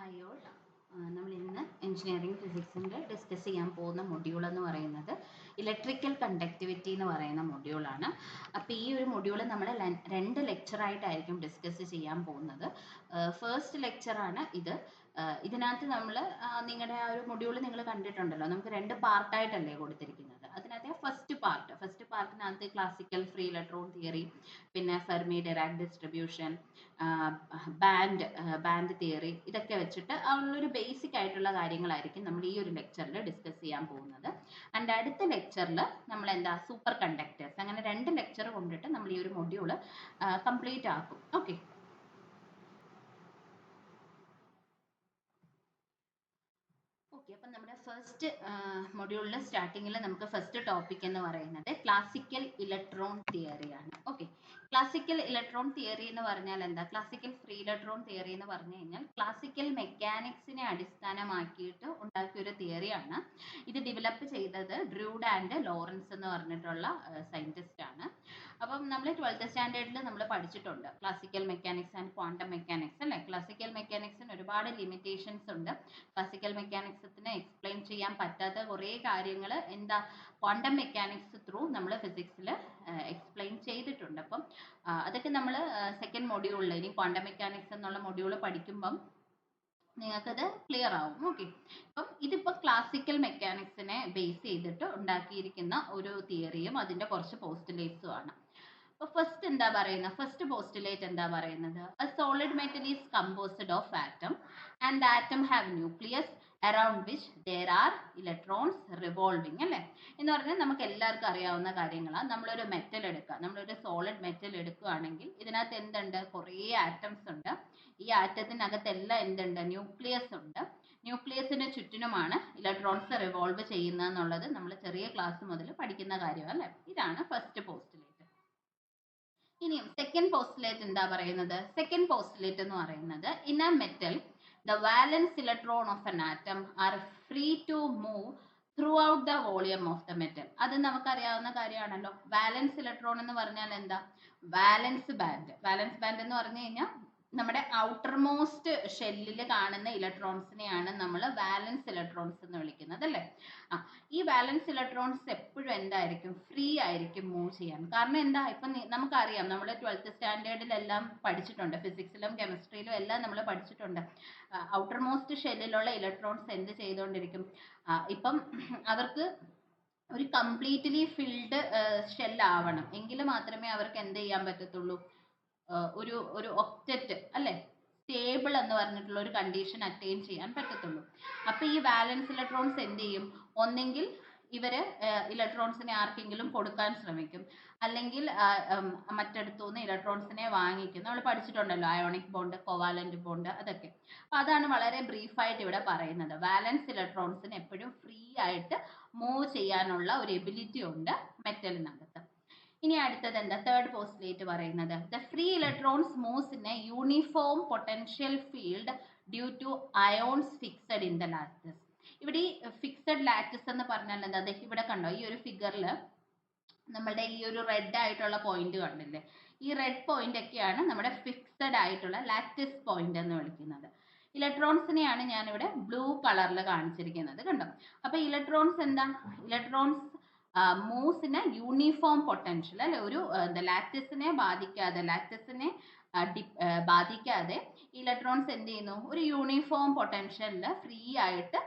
Hi all. നമ്മൾ ഇന്ന് engineering ഫിസിക്സിൻ്റെ discuss ചെയ്യാൻ പോകുന്ന മൊഡ്യൂൾ എന്ന് പറയുന്നത് ഇലക്ട്രിക്കൽ കണ്ടക്ടിവിറ്റി എന്ന് പറയുന്ന മൊഡ്യൂളാണ്. അപ്പോൾ ഈ ഒരു മൊഡ്യൂൾ നമ്മൾ രണ്ട് ലെക്ചറായിട്ടായിരിക്കും ഡിസ്കസ് ചെയ്യാൻ പോകുന്നത്. ഫസ്റ്റ് ലെക്ചറാണ് ഇത്. ഇതിനകത്ത് നമ്മൾ നിങ്ങളുടെ ആ ഒരു മൊഡ്യൂൾ നിങ്ങൾ കണ്ടിട്ടുണ്ടല്ലോ, നമുക്ക് രണ്ട് പാർട്ടായിട്ടല്ലേ കൊടുത്തിരിക്കുന്നത്. അതിനകത്ത് ഫസ്റ്റ് പാർട്ടിനകത്ത് ക്ലാസിക്കൽ ഫ്രീ ഇലക്ട്രോൺ തിയറി, പിന്നെ Fermi Dirac distribution, band theory, ഇതൊക്കെ വെച്ചിട്ട് ഉള്ളൊരു ബേസിക് ആയിട്ടുള്ള കാര്യങ്ങളായിരിക്കും നമ്മൾ ഈ ഒരു ലെക്ചറിൽ ഡിസ്കസ് ചെയ്യാൻ പോകുന്നത്. ആൻഡ് അടുത്ത ലെക്ചറിൽ നമ്മൾ സൂപ്പർ കണ്ടക്ടേഴ്സ്, അങ്ങനെ രണ്ട് ലെക്ചർ കൊണ്ടിട്ട് നമ്മൾ ഈ ഒരു മൊഡ്യൂൾ കംപ്ലീറ്റ് ആക്കും. ഓക്കെ, അപ്പം നമ്മുടെ ഫസ്റ്റ് മൊഡ്യൂളിൽ സ്റ്റാർട്ടിങ്ങിൽ നമുക്ക് ഫസ്റ്റ് ടോപ്പിക് എന്ന് പറയുന്നത് ക്ലാസിക്കൽ ഇലക്ട്രോൺ തിയറിയാണ്. ഓക്കെ, ക്ലാസിക്കൽ ഇലക്ട്രോൺ തിയറി എന്ന് പറഞ്ഞാൽ എന്താ? ക്ലാസിക്കൽ ഫ്രീ ഇലക്ട്രോൺ തിയറി എന്ന് പറഞ്ഞു കഴിഞ്ഞാൽ ക്ലാസിക്കൽ മെക്കാനിക്സിനെ അടിസ്ഥാനമാക്കിയിട്ട് ഉണ്ടാക്കിയ ഒരു തിയറിയാണ്. ഇത് ഡെവലപ്പ് ചെയ്തത് ഡ്രൂഡ് ആൻഡ് ലോറൻസ് എന്ന് പറഞ്ഞിട്ടുള്ള സയന്റിസ്റ്റ് ആണ്. അപ്പം നമ്മൾ 12th സ്റ്റാൻഡേർഡിൽ നമ്മൾ പഠിച്ചിട്ടുണ്ട് classical mechanics and quantum mechanics അല്ലേ. ക്ലാസിക്കൽ മെക്കാനിക്സിന് ഒരുപാട് ലിമിറ്റേഷൻസ് ഉണ്ട്. ക്ലാസിക്കൽ മെക്കാനിക്സിനെ എക്സ്പ്ലെയിൻ ചെയ്യാൻ പറ്റാത്ത കുറേ കാര്യങ്ങൾ ക്വാണ്ടം മെക്കാനിക്സ് ത്രൂ നമ്മൾ ഫിസിക്സിൽ എക്സ്പ്ലെയിൻ ചെയ്തിട്ടുണ്ട്. അപ്പം അതൊക്കെ നമ്മൾ സെക്കൻഡ് മൊഡ്യൂളിൽ, ഇനി ക്വാണ്ടം മെക്കാനിക്സ് എന്നുള്ള മൊഡ്യൂൾ പഠിക്കുമ്പം നിങ്ങൾക്കത് ക്ലിയർ ആവും. ഓക്കെ, അപ്പം ഇതിപ്പോൾ ക്ലാസിക്കൽ മെക്കാനിക്സിനെ ബേസ് ചെയ്തിട്ട് ഉണ്ടാക്കിയിരിക്കുന്ന ഒരു തിയറിയും അതിൻ്റെ കുറച്ച് പോസ്റ്റുലേറ്റ്സും ആണ്. അപ്പോൾ ഫസ്റ്റ് പോസ്റ്റുലേറ്റ് എന്താ പറയുന്നത്? A solid metal is composed of atom and atom have nucleus around which there are electrons revolving അല്ലേ. എന്ന് പറഞ്ഞാൽ നമുക്ക് എല്ലാവർക്കും അറിയാവുന്ന കാര്യങ്ങളാണ്. നമ്മളൊരു മെറ്റൽ എടുക്കുക, നമ്മളൊരു സോളിഡ് മെറ്റൽ എടുക്കുകയാണെങ്കിൽ ഇതിനകത്ത് എന്തുണ്ട്? കുറേ ആറ്റംസ് ഉണ്ട്. ഈ ആറ്റത്തിനകത്തെല്ലാം എന്തുണ്ട്? ന്യൂക്ലിയസ് ഉണ്ട്. ന്യൂക്ലിയസിന് ചുറ്റിനുമാണ് ഇലക്ട്രോൺസ് റിവോൾവ് ചെയ്യുന്നത് എന്നുള്ളത് നമ്മൾ ചെറിയ ക്ലാസ് മുതൽ പഠിക്കുന്ന കാര്യമാണ് അല്ലേ. ഇതാണ് ഫസ്റ്റ് പോസ്റ്റുലേറ്റ്. ഇനിയും സെക്കൻഡ് പോസ്റ്റുലേറ്റ് എന്താ പറയുന്നത്? സെക്കൻഡ് പോസ്റ്റുലേറ്റ് എന്ന് പറയുന്നത് in a metal the valence electron of an atom are free to move throughout the volume of the metal. അത് നമുക്കറിയാവുന്ന കാര്യമാണല്ലോ. വാലൻസ് ഇലക്ട്രോൺ എന്ന് പറഞ്ഞാൽ എന്താ? വാലൻസ് ബാൻഡ് എന്ന് പറഞ്ഞു കഴിഞ്ഞാൽ നമ്മുടെ ഔട്ടർ മോസ്റ്റ് ഷെല്ലിൽ കാണുന്ന ഇലക്ട്രോൺസിനെയാണ് നമ്മൾ വാലൻസ് ഇലക്ട്രോൺസ് എന്ന് വിളിക്കുന്നത് അല്ലേ. ഈ വാലൻസ് ഇലക്ട്രോൺസ് എപ്പോഴും എന്തായിരിക്കും? ഫ്രീ ആയിരിക്കും മൂവ് ചെയ്യാൻ. കാരണം എന്താ? ഇപ്പം നമുക്കറിയാം, നമ്മൾ 12th സ്റ്റാൻഡേർഡിലെല്ലാം പഠിച്ചിട്ടുണ്ട്, ഫിസിക്സിലും കെമിസ്ട്രിയിലും എല്ലാം നമ്മൾ പഠിച്ചിട്ടുണ്ട്. ഔട്ടർ മോസ്റ്റ് ഷെല്ലിലുള്ള ഇലക്ട്രോൺസ് എന്ത് ചെയ്തുകൊണ്ടിരിക്കും? ഇപ്പം അവർക്ക് ഒരു കംപ്ലീറ്റ്ലി ഫിൽഡ് ഷെല്ലാവണം എങ്കിൽ മാത്രമേ അവർക്ക് എന്ത് ചെയ്യാൻ പറ്റത്തുള്ളൂ? ഒരു ഒക്റ്ററ്റ് അല്ലേ, സ്റ്റേബിൾ എന്ന് പറഞ്ഞിട്ടുള്ള ഒരു കണ്ടീഷൻ അറ്റൈൻ ചെയ്യാൻ പറ്റത്തുള്ളൂ. അപ്പോൾ ഈ വാലൻസ് ഇലക്ട്രോൺസ് എന്ത് ചെയ്യും? ഒന്നെങ്കിൽ ഇവര് ഇലക്ട്രോൺസിനെ ആർക്കെങ്കിലും കൊടുക്കാൻ ശ്രമിക്കും, അല്ലെങ്കിൽ മറ്റടുത്തുനിന്ന് ഇലക്ട്രോൺസിനെ വാങ്ങിക്കും. നമ്മൾ പഠിച്ചിട്ടുണ്ടല്ലോ അയോണിക് ബോണ്ട്, കോവാലന്റ് ബോണ്ട്, അതൊക്കെ. അപ്പോൾ അതാണ് വളരെ ബ്രീഫായിട്ട് ഇവിടെ പറയുന്നത്. വാലൻസ് ഇലക്ട്രോൺസിന് എപ്പോഴും ഫ്രീ ആയിട്ട് മൂവ് ചെയ്യാനുള്ള ഒരു എബിലിറ്റി ഉണ്ട് മെറ്റലിനകത്ത്. ഇനി അടുത്തത് എന്താ? തേർഡ് പോസ്റ്റുലേറ്റ് പറയുന്നത് the free electrons moves in a uniform potential field due to ions fixed in the lattice. ഇവിടെ ഈ ഫിക്സഡ് ലാറ്റിസ് എന്ന് പറഞ്ഞാൽ എന്താ? ഇവിടെ കണ്ടോ, ഈ ഒരു ഫിഗറിൽ നമ്മുടെ ഈ ഒരു റെഡ് ആയിട്ടുള്ള പോയിന്റ് കണ്ടില്ലേ? ഈ റെഡ് പോയിന്റ് ഒക്കെയാണ് നമ്മുടെ ഫിക്സഡ് ആയിട്ടുള്ള ലാറ്റിസ് പോയിന്റ് എന്ന് വിളിക്കുന്നത്. ഇലക്ട്രോൺസിനെയാണ് ഞാനിവിടെ ബ്ലൂ കളറിൽ കാണിച്ചിരിക്കുന്നത്, കണ്ടോ? അപ്പൊ ഇലക്ട്രോൺസ് എന്താ? Electrons moves in a uniform potential അല്ലെ. ഒരു ലാറ്റിസിനെ ബാധിക്കാതെ ഇലക്ട്രോൺസ് എന്ത് ചെയ്യുന്നു? ഒരു യൂണിഫോം പൊട്ടൻഷ്യലിൽ ഫ്രീ ആയിട്ട്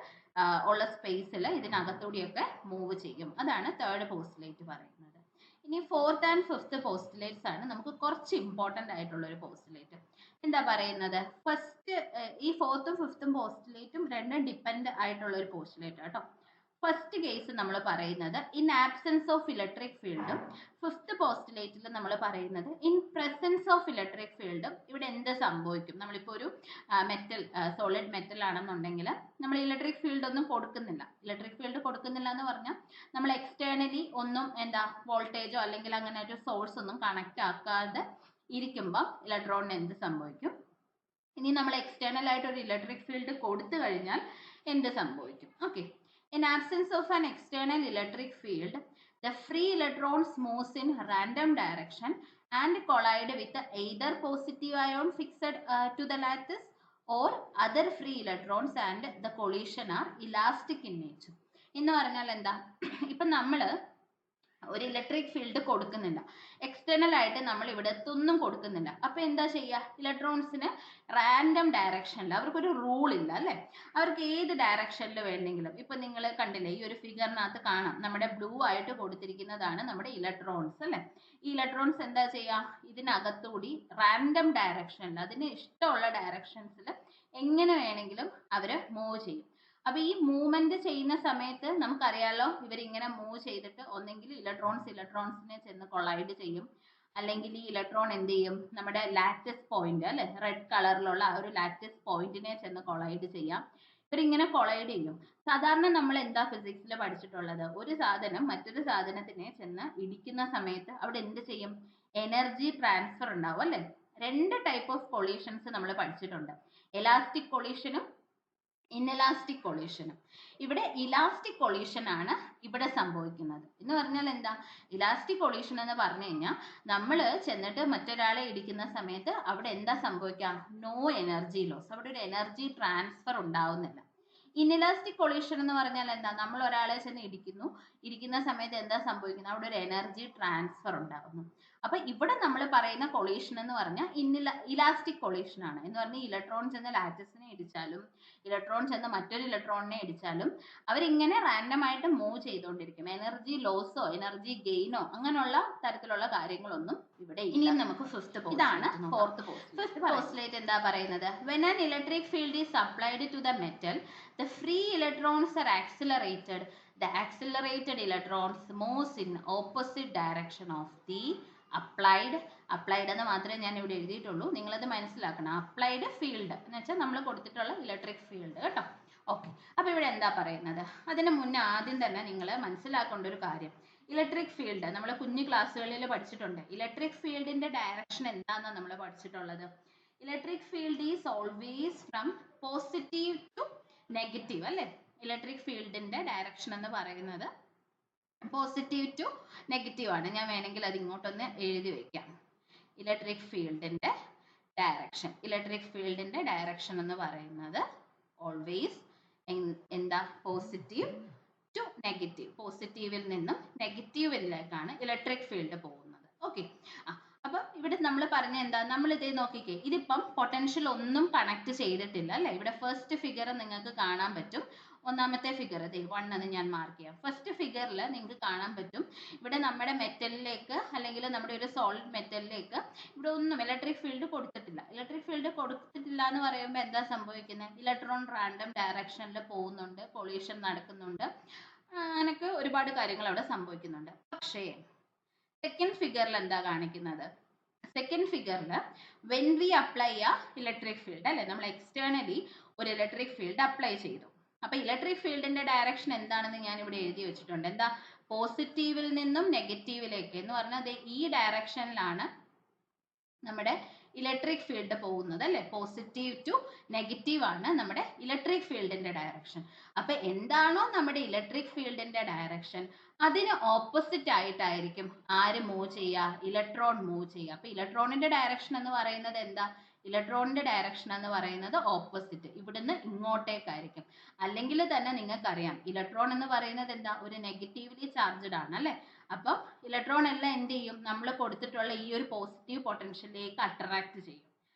ഉള്ള സ്പേസിൽ ഇതിനകത്തൂടെയൊക്കെ മൂവ് ചെയ്യും. അതാണ് തേർഡ് പോസ്റ്റുലേറ്റ് പറയുന്നത്. ഇനി ഫോർത്ത് ആൻഡ് ഫിഫ്ത്ത് പോസ്റ്റുലേറ്റ്സ് ആണ് നമുക്ക് കുറച്ച് ഇമ്പോർട്ടൻ്റ് ആയിട്ടുള്ള ഒരു പോസ്റ്റുലേറ്റ്. എന്താ പറയുന്നത്? ഫസ്റ്റ് ഈ ഫോർത്തും ഫിഫ്ത്തും പോസ്റ്റുലേറ്റും രണ്ടും ഡിപ്പെൻഡ് ആയിട്ടുള്ള ഒരു പോസ്റ്റുലേറ്റ് കേട്ടോ. ഫസ്റ്റ് കേസ് നമ്മൾ പറയുന്നത് ഇൻ ആബ്സെൻസ് ഓഫ് ഇലക്ട്രിക് ഫീൽഡും, ഫിഫ്ത്ത് പോസ്റ്റുലേറ്റിൽ നമ്മൾ പറയുന്നത് ഇൻ പ്രസൻസ് ഓഫ് ഇലക്ട്രിക് ഫീൽഡും. ഇവിടെ എന്ത് സംഭവിക്കും? നമ്മളിപ്പോൾ ഒരു സോളിഡ് മെറ്റൽ ആണെന്നുണ്ടെങ്കിൽ നമ്മൾ ഇലക്ട്രിക് ഫീൽഡ് ഒന്നും കൊടുക്കുന്നില്ല. ഇലക്ട്രിക് ഫീൽഡ് കൊടുക്കുന്നില്ല എന്ന് പറഞ്ഞാൽ നമ്മൾ എക്സ്റ്റേണലി ഒന്നും വോൾട്ടേജോ അല്ലെങ്കിൽ അങ്ങനെ ഒരു സോഴ്സ് ഒന്നും കണക്ട് ആക്കാതെ ഇരിക്കുമ്പോൾ ഇലക്ട്രോണിന് എന്ത് സംഭവിക്കും? ഇനി നമ്മൾ എക്സ്റ്റേണൽ ആയിട്ട് ഒരു ഇലക്ട്രിക് ഫീൽഡ് കൊടുത്തു കഴിഞ്ഞാൽ എന്ത് സംഭവിക്കും? Okay, in absence of an external electric field, the free electrons moves in random direction and collide with either positive ion fixed to the lattice or other free electrons and the collision are elastic in nature. എന്ന് പറഞ്ഞാൽ എന്താ, ഇപ്പൊ നമ്മള് ഒരു electric field കൊടുക്കുന്നില്ല, external ആയിട്ട് നമ്മൾ ഇവിടെ ഒന്നും കൊടുക്കുന്നില്ല. അപ്പൊ എന്താ ചെയ്യുക, ഇലക്ട്രോൺസിന് റാൻഡം ഡയറക്ഷനിൽ, അവർക്കൊരു റൂൾ ഇല്ല അല്ലെ, അവർക്ക് ഏത് ഡയറക്ഷനിൽ വേണമെങ്കിലും. ഇപ്പൊ നിങ്ങൾ കണ്ടില്ലേ, ഈ ഒരു ഫിഗറിനകത്ത് കാണാം, നമ്മുടെ ബ്ലൂ ആയിട്ട് കൊടുത്തിരിക്കുന്നതാണ് നമ്മുടെ ഇലക്ട്രോൺസ് അല്ലെ. ഈ ഇലക്ട്രോൺസ് എന്താ ചെയ്യുക, ഇതിനകത്തുകൂടി റാൻഡം ഡയറക്ഷനിൽ, അതിന് ഇഷ്ടമുള്ള ഡയറക്ഷൻസിൽ എങ്ങനെ വേണമെങ്കിലും അവര് മൂവ് ചെയ്യും. അപ്പൊ ഈ മൂവ്മെന്റ് ചെയ്യുന്ന സമയത്ത് നമുക്കറിയാലോ, ഇവരിങ്ങനെ മൂവ് ചെയ്തിട്ട് ഒന്നെങ്കിൽ ഇലക്ട്രോൺസിനെ ചെന്ന് കൊളൈഡ് ചെയ്യും, അല്ലെങ്കിൽ ഈ ഇലക്ട്രോൺ എന്ത് ചെയ്യും, നമ്മുടെ ലാറ്റിസ് പോയിന്റ് അല്ലെ, റെഡ് കളറിലുള്ള ആ ഒരു ലാറ്റിസ് പോയിന്റിനെ ചെന്ന് കൊളൈഡ് ചെയ്യാം. ഇവരിങ്ങനെ കൊളൈഡ് ചെയ്യും. സാധാരണ നമ്മൾ എന്താ ഫിസിക്സിൽ പഠിച്ചിട്ടുള്ളത്, ഒരു സാധനം മറ്റൊരു സാധനത്തിനെ ചെന്ന് ഇടിക്കുന്ന സമയത്ത് അവിടെ എന്ത് ചെയ്യും, എനർജി ട്രാൻസ്ഫർ ഉണ്ടാവും അല്ലെ. രണ്ട് ടൈപ്പ് ഓഫ് കൊളീഷൻസ് നമ്മൾ പഠിച്ചിട്ടുണ്ട്, എലാസ്റ്റിക് കൊളീഷനും ഇൻഎലാസ്റ്റിക് കൊളീഷനും. ഇവിടെ ഇലാസ്റ്റിക് കൊളീഷൻ ആണ് ഇവിടെ സംഭവിക്കുന്നത്. എന്ന് പറഞ്ഞാൽ എന്താ, ഇലാസ്റ്റിക് കൊളീഷൻ എന്ന് പറഞ്ഞു കഴിഞ്ഞാൽ നമ്മൾ ചെന്നിട്ട് മറ്റൊരാളെ ഇടിക്കുന്ന സമയത്ത് അവിടെ എന്താ സംഭവിക്കുക, നോ എനർജി ലോസ്, അവിടെ ഒരു എനർജി ട്രാൻസ്ഫർ ഉണ്ടാവുന്നില്ല. ഇൻഎലാസ്റ്റിക് കൊളീഷൻ എന്ന് പറഞ്ഞാൽ എന്താ, നമ്മൾ ഒരാളെ ചെന്ന് ഇരിക്കുന്ന സമയത്ത് എന്താ സംഭവിക്കുന്നത്, അവിടെ ഒരു എനർജി ട്രാൻസ്ഫർ ഉണ്ടാകുന്നു. അപ്പൊ ഇവിടെ നമ്മൾ പറയുന്ന കൊളീഷൻ എന്ന് പറഞ്ഞാൽ ഇലാസ്റ്റിക് കൊളീഷൻ ആണ്. എന്ന് പറഞ്ഞാൽ ഇലക്ട്രോൺ ചെന്ന് ലാറ്റിസിനെ ഇടിച്ചാലും ഇലക്ട്രോൺ ചെന്ന് മറ്റൊരു ഇലക്ട്രോണിനെ ഇടിച്ചാലും അവരിങ്ങനെ റാൻഡം ആയിട്ട് മൂവ് ചെയ്തുകൊണ്ടിരിക്കും. എനർജി ലോസോ എനർജി ഗെയിനോ അങ്ങനെയുള്ള തരത്തിലുള്ള കാര്യങ്ങളൊന്നും ഇവിടെ ഇല്ല. ഇനി നമുക്ക് ഇതാണ് ഫോർത്ത് പോസ്റ്റുലേറ്റ്. എന്താ പറയുന്നത്, when an electric field is applied to the metal, the free electrons are accelerated. The accelerated electrons moves in opposite direction of the applied എന്ന് മാത്രമേ ഞാൻ ഇവിടെ എഴുതിയിട്ടുള്ളൂ, നിങ്ങളത് മനസ്സിലാക്കണം. അപ്ലൈഡ് ഫീൽഡ് എന്ന് വെച്ചാൽ നമ്മൾ കൊടുത്തിട്ടുള്ള ഇലക്ട്രിക് ഫീൽഡ് കേട്ടോ. ഓക്കെ, അപ്പൊ ഇവിടെ എന്താ പറയുന്നത്, അതിന് മുന്നേ ആദ്യം തന്നെ നിങ്ങൾ മനസ്സിലാക്കേണ്ട ഒരു കാര്യം, ഇലക്ട്രിക് ഫീൽഡ് നമ്മൾ കുഞ്ഞു ക്ലാസ്സുകളിൽ പഠിച്ചിട്ടുണ്ട്. ഇലക്ട്രിക് ഫീൽഡിന്റെ ഡയറക്ഷൻ എന്താണെന്നാണ് നമ്മൾ പഠിച്ചിട്ടുള്ളത്. Electric field is always from positive to negative അല്ലെ. ഇലക്ട്രിക് ഫീൽഡിന്റെ ഡയറക്ഷൻ എന്ന് പറയുന്നത് പോസിറ്റീവ് ടു നെഗറ്റീവ് ആണ്. ഞാൻ വേണമെങ്കിൽ അത് ഇങ്ങോട്ടൊന്ന് എഴുതി വെക്കാം. ഇലക്ട്രിക് ഫീൽഡിന്റെ ഡയറക്ഷൻ എന്ന് പറയുന്നത് ഓൾവേസ് എന്താ, പോസിറ്റീവ് ടു നെഗറ്റീവ്. പോസിറ്റീവിൽ നിന്നും നെഗറ്റീവിലേക്കാണ് ഇലക്ട്രിക് ഫീൽഡ് പോകുന്നത്. ഓക്കെ, അപ്പൊ ഇവിടെ നമ്മൾ പറഞ്ഞ എന്താ, നമ്മൾ ഇതേ നോക്കിക്കേ, ഇതിപ്പം പൊട്ടൻഷ്യൽ ഒന്നും കണക്ട് ചെയ്തിട്ടില്ല അല്ലെ. ഇവിടെ ഫസ്റ്റ് ഫിഗർ നിങ്ങൾക്ക് കാണാൻ പറ്റും. ഒന്നാമത്തെ ഫിഗർ 1 എന്ന് ഞാൻ മാർക്ക് ചെയ്യാം. ഫസ്റ്റ് ഫിഗറിൽ നിങ്ങൾക്ക് കാണാൻ പറ്റും, ഇവിടെ നമ്മുടെ മെറ്റലിലേക്ക് അല്ലെങ്കിൽ നമ്മുടെ ഒരു സോളിഡ് മെറ്റലിലേക്ക് ഇവിടെ ഒന്നും ഇലക്ട്രിക് ഫീൽഡ് കൊടുത്തിട്ടില്ല. ഇലക്ട്രിക് ഫീൽഡ് കൊടുത്തിട്ടില്ല എന്ന് പറയുമ്പോൾ എന്താ സംഭവിക്കുന്നത്, ഇലക്ട്രോൺ റാൻഡം ഡയറക്ഷനിൽ പോകുന്നുണ്ട്, കൊളീഷൻ നടക്കുന്നുണ്ട്, അങ്ങനെയൊക്കെ ഒരുപാട് കാര്യങ്ങൾ അവിടെ സംഭവിക്കുന്നുണ്ട്. പക്ഷേ സെക്കൻഡ് ഫിഗറിൽ എന്താ കാണിക്കുന്നത്, സെക്കൻഡ് ഫിഗറിൽ വെൻ വി അപ്ലൈ ആ ഇലക്ട്രിക് ഫീൽഡ് അല്ലെ, നമ്മൾ എക്സ്റ്റേണലി ഒരു ഇലക്ട്രിക് ഫീൽഡ് അപ്ലൈ ചെയ്തു. അപ്പൊ ഇലക്ട്രിക് ഫീൽഡിന്റെ ഡയറക്ഷൻ എന്താണെന്ന് ഞാൻ ഇവിടെ എഴുതി വെച്ചിട്ടുണ്ട്. എന്താ, പോസിറ്റീവിൽ നിന്നും നെഗറ്റീവിലേക്ക് എന്ന് പറഞ്ഞാൽ ഈ ഡയറക്ഷനിലാണ് നമ്മുടെ ഇലക്ട്രിക് ഫീൽഡ് പോകുന്നത് അല്ലെ. പോസിറ്റീവ് ടു നെഗറ്റീവ് ആണ് നമ്മുടെ ഇലക്ട്രിക് ഫീൽഡിന്റെ ഡയറക്ഷൻ. അപ്പൊ എന്താണോ നമ്മുടെ ഇലക്ട്രിക് ഫീൽഡിന്റെ ഡയറക്ഷൻ അതിന് ഓപ്പോസിറ്റ് ആയിട്ടായിരിക്കും ആര് മൂവ് ചെയ്യുക, ഇലക്ട്രോൺ മൂവ് ചെയ്യുക. അപ്പൊ ഇലക്ട്രോണിന്റെ ഡയറക്ഷൻ എന്ന് പറയുന്നത് എന്താ, ഇലക്ട്രോണിന്റെ ഡയറക്ഷൻ എന്ന് പറയുന്നത് ഓപ്പോസിറ്റ്, ഇവിടുന്ന് ഇങ്ങോട്ടേക്കായിരിക്കും. അല്ലെങ്കിൽ തന്നെ നിങ്ങൾക്കറിയാം ഇലക്ട്രോൺ എന്ന് പറയുന്നത് എന്താ, ഒരു നെഗറ്റീവ്ലി ചാർജ്ഡ് ആണ് അല്ലെ. അപ്പം ഇലക്ട്രോൺ എല്ലാം എന്ത് ചെയ്യും, നമ്മൾ കൊടുത്തിട്ടുള്ള ഈ ഒരു പോസിറ്റീവ് പൊട്ടൻഷ്യലിലേക്ക് അട്രാക്ട് ചെയ്യും.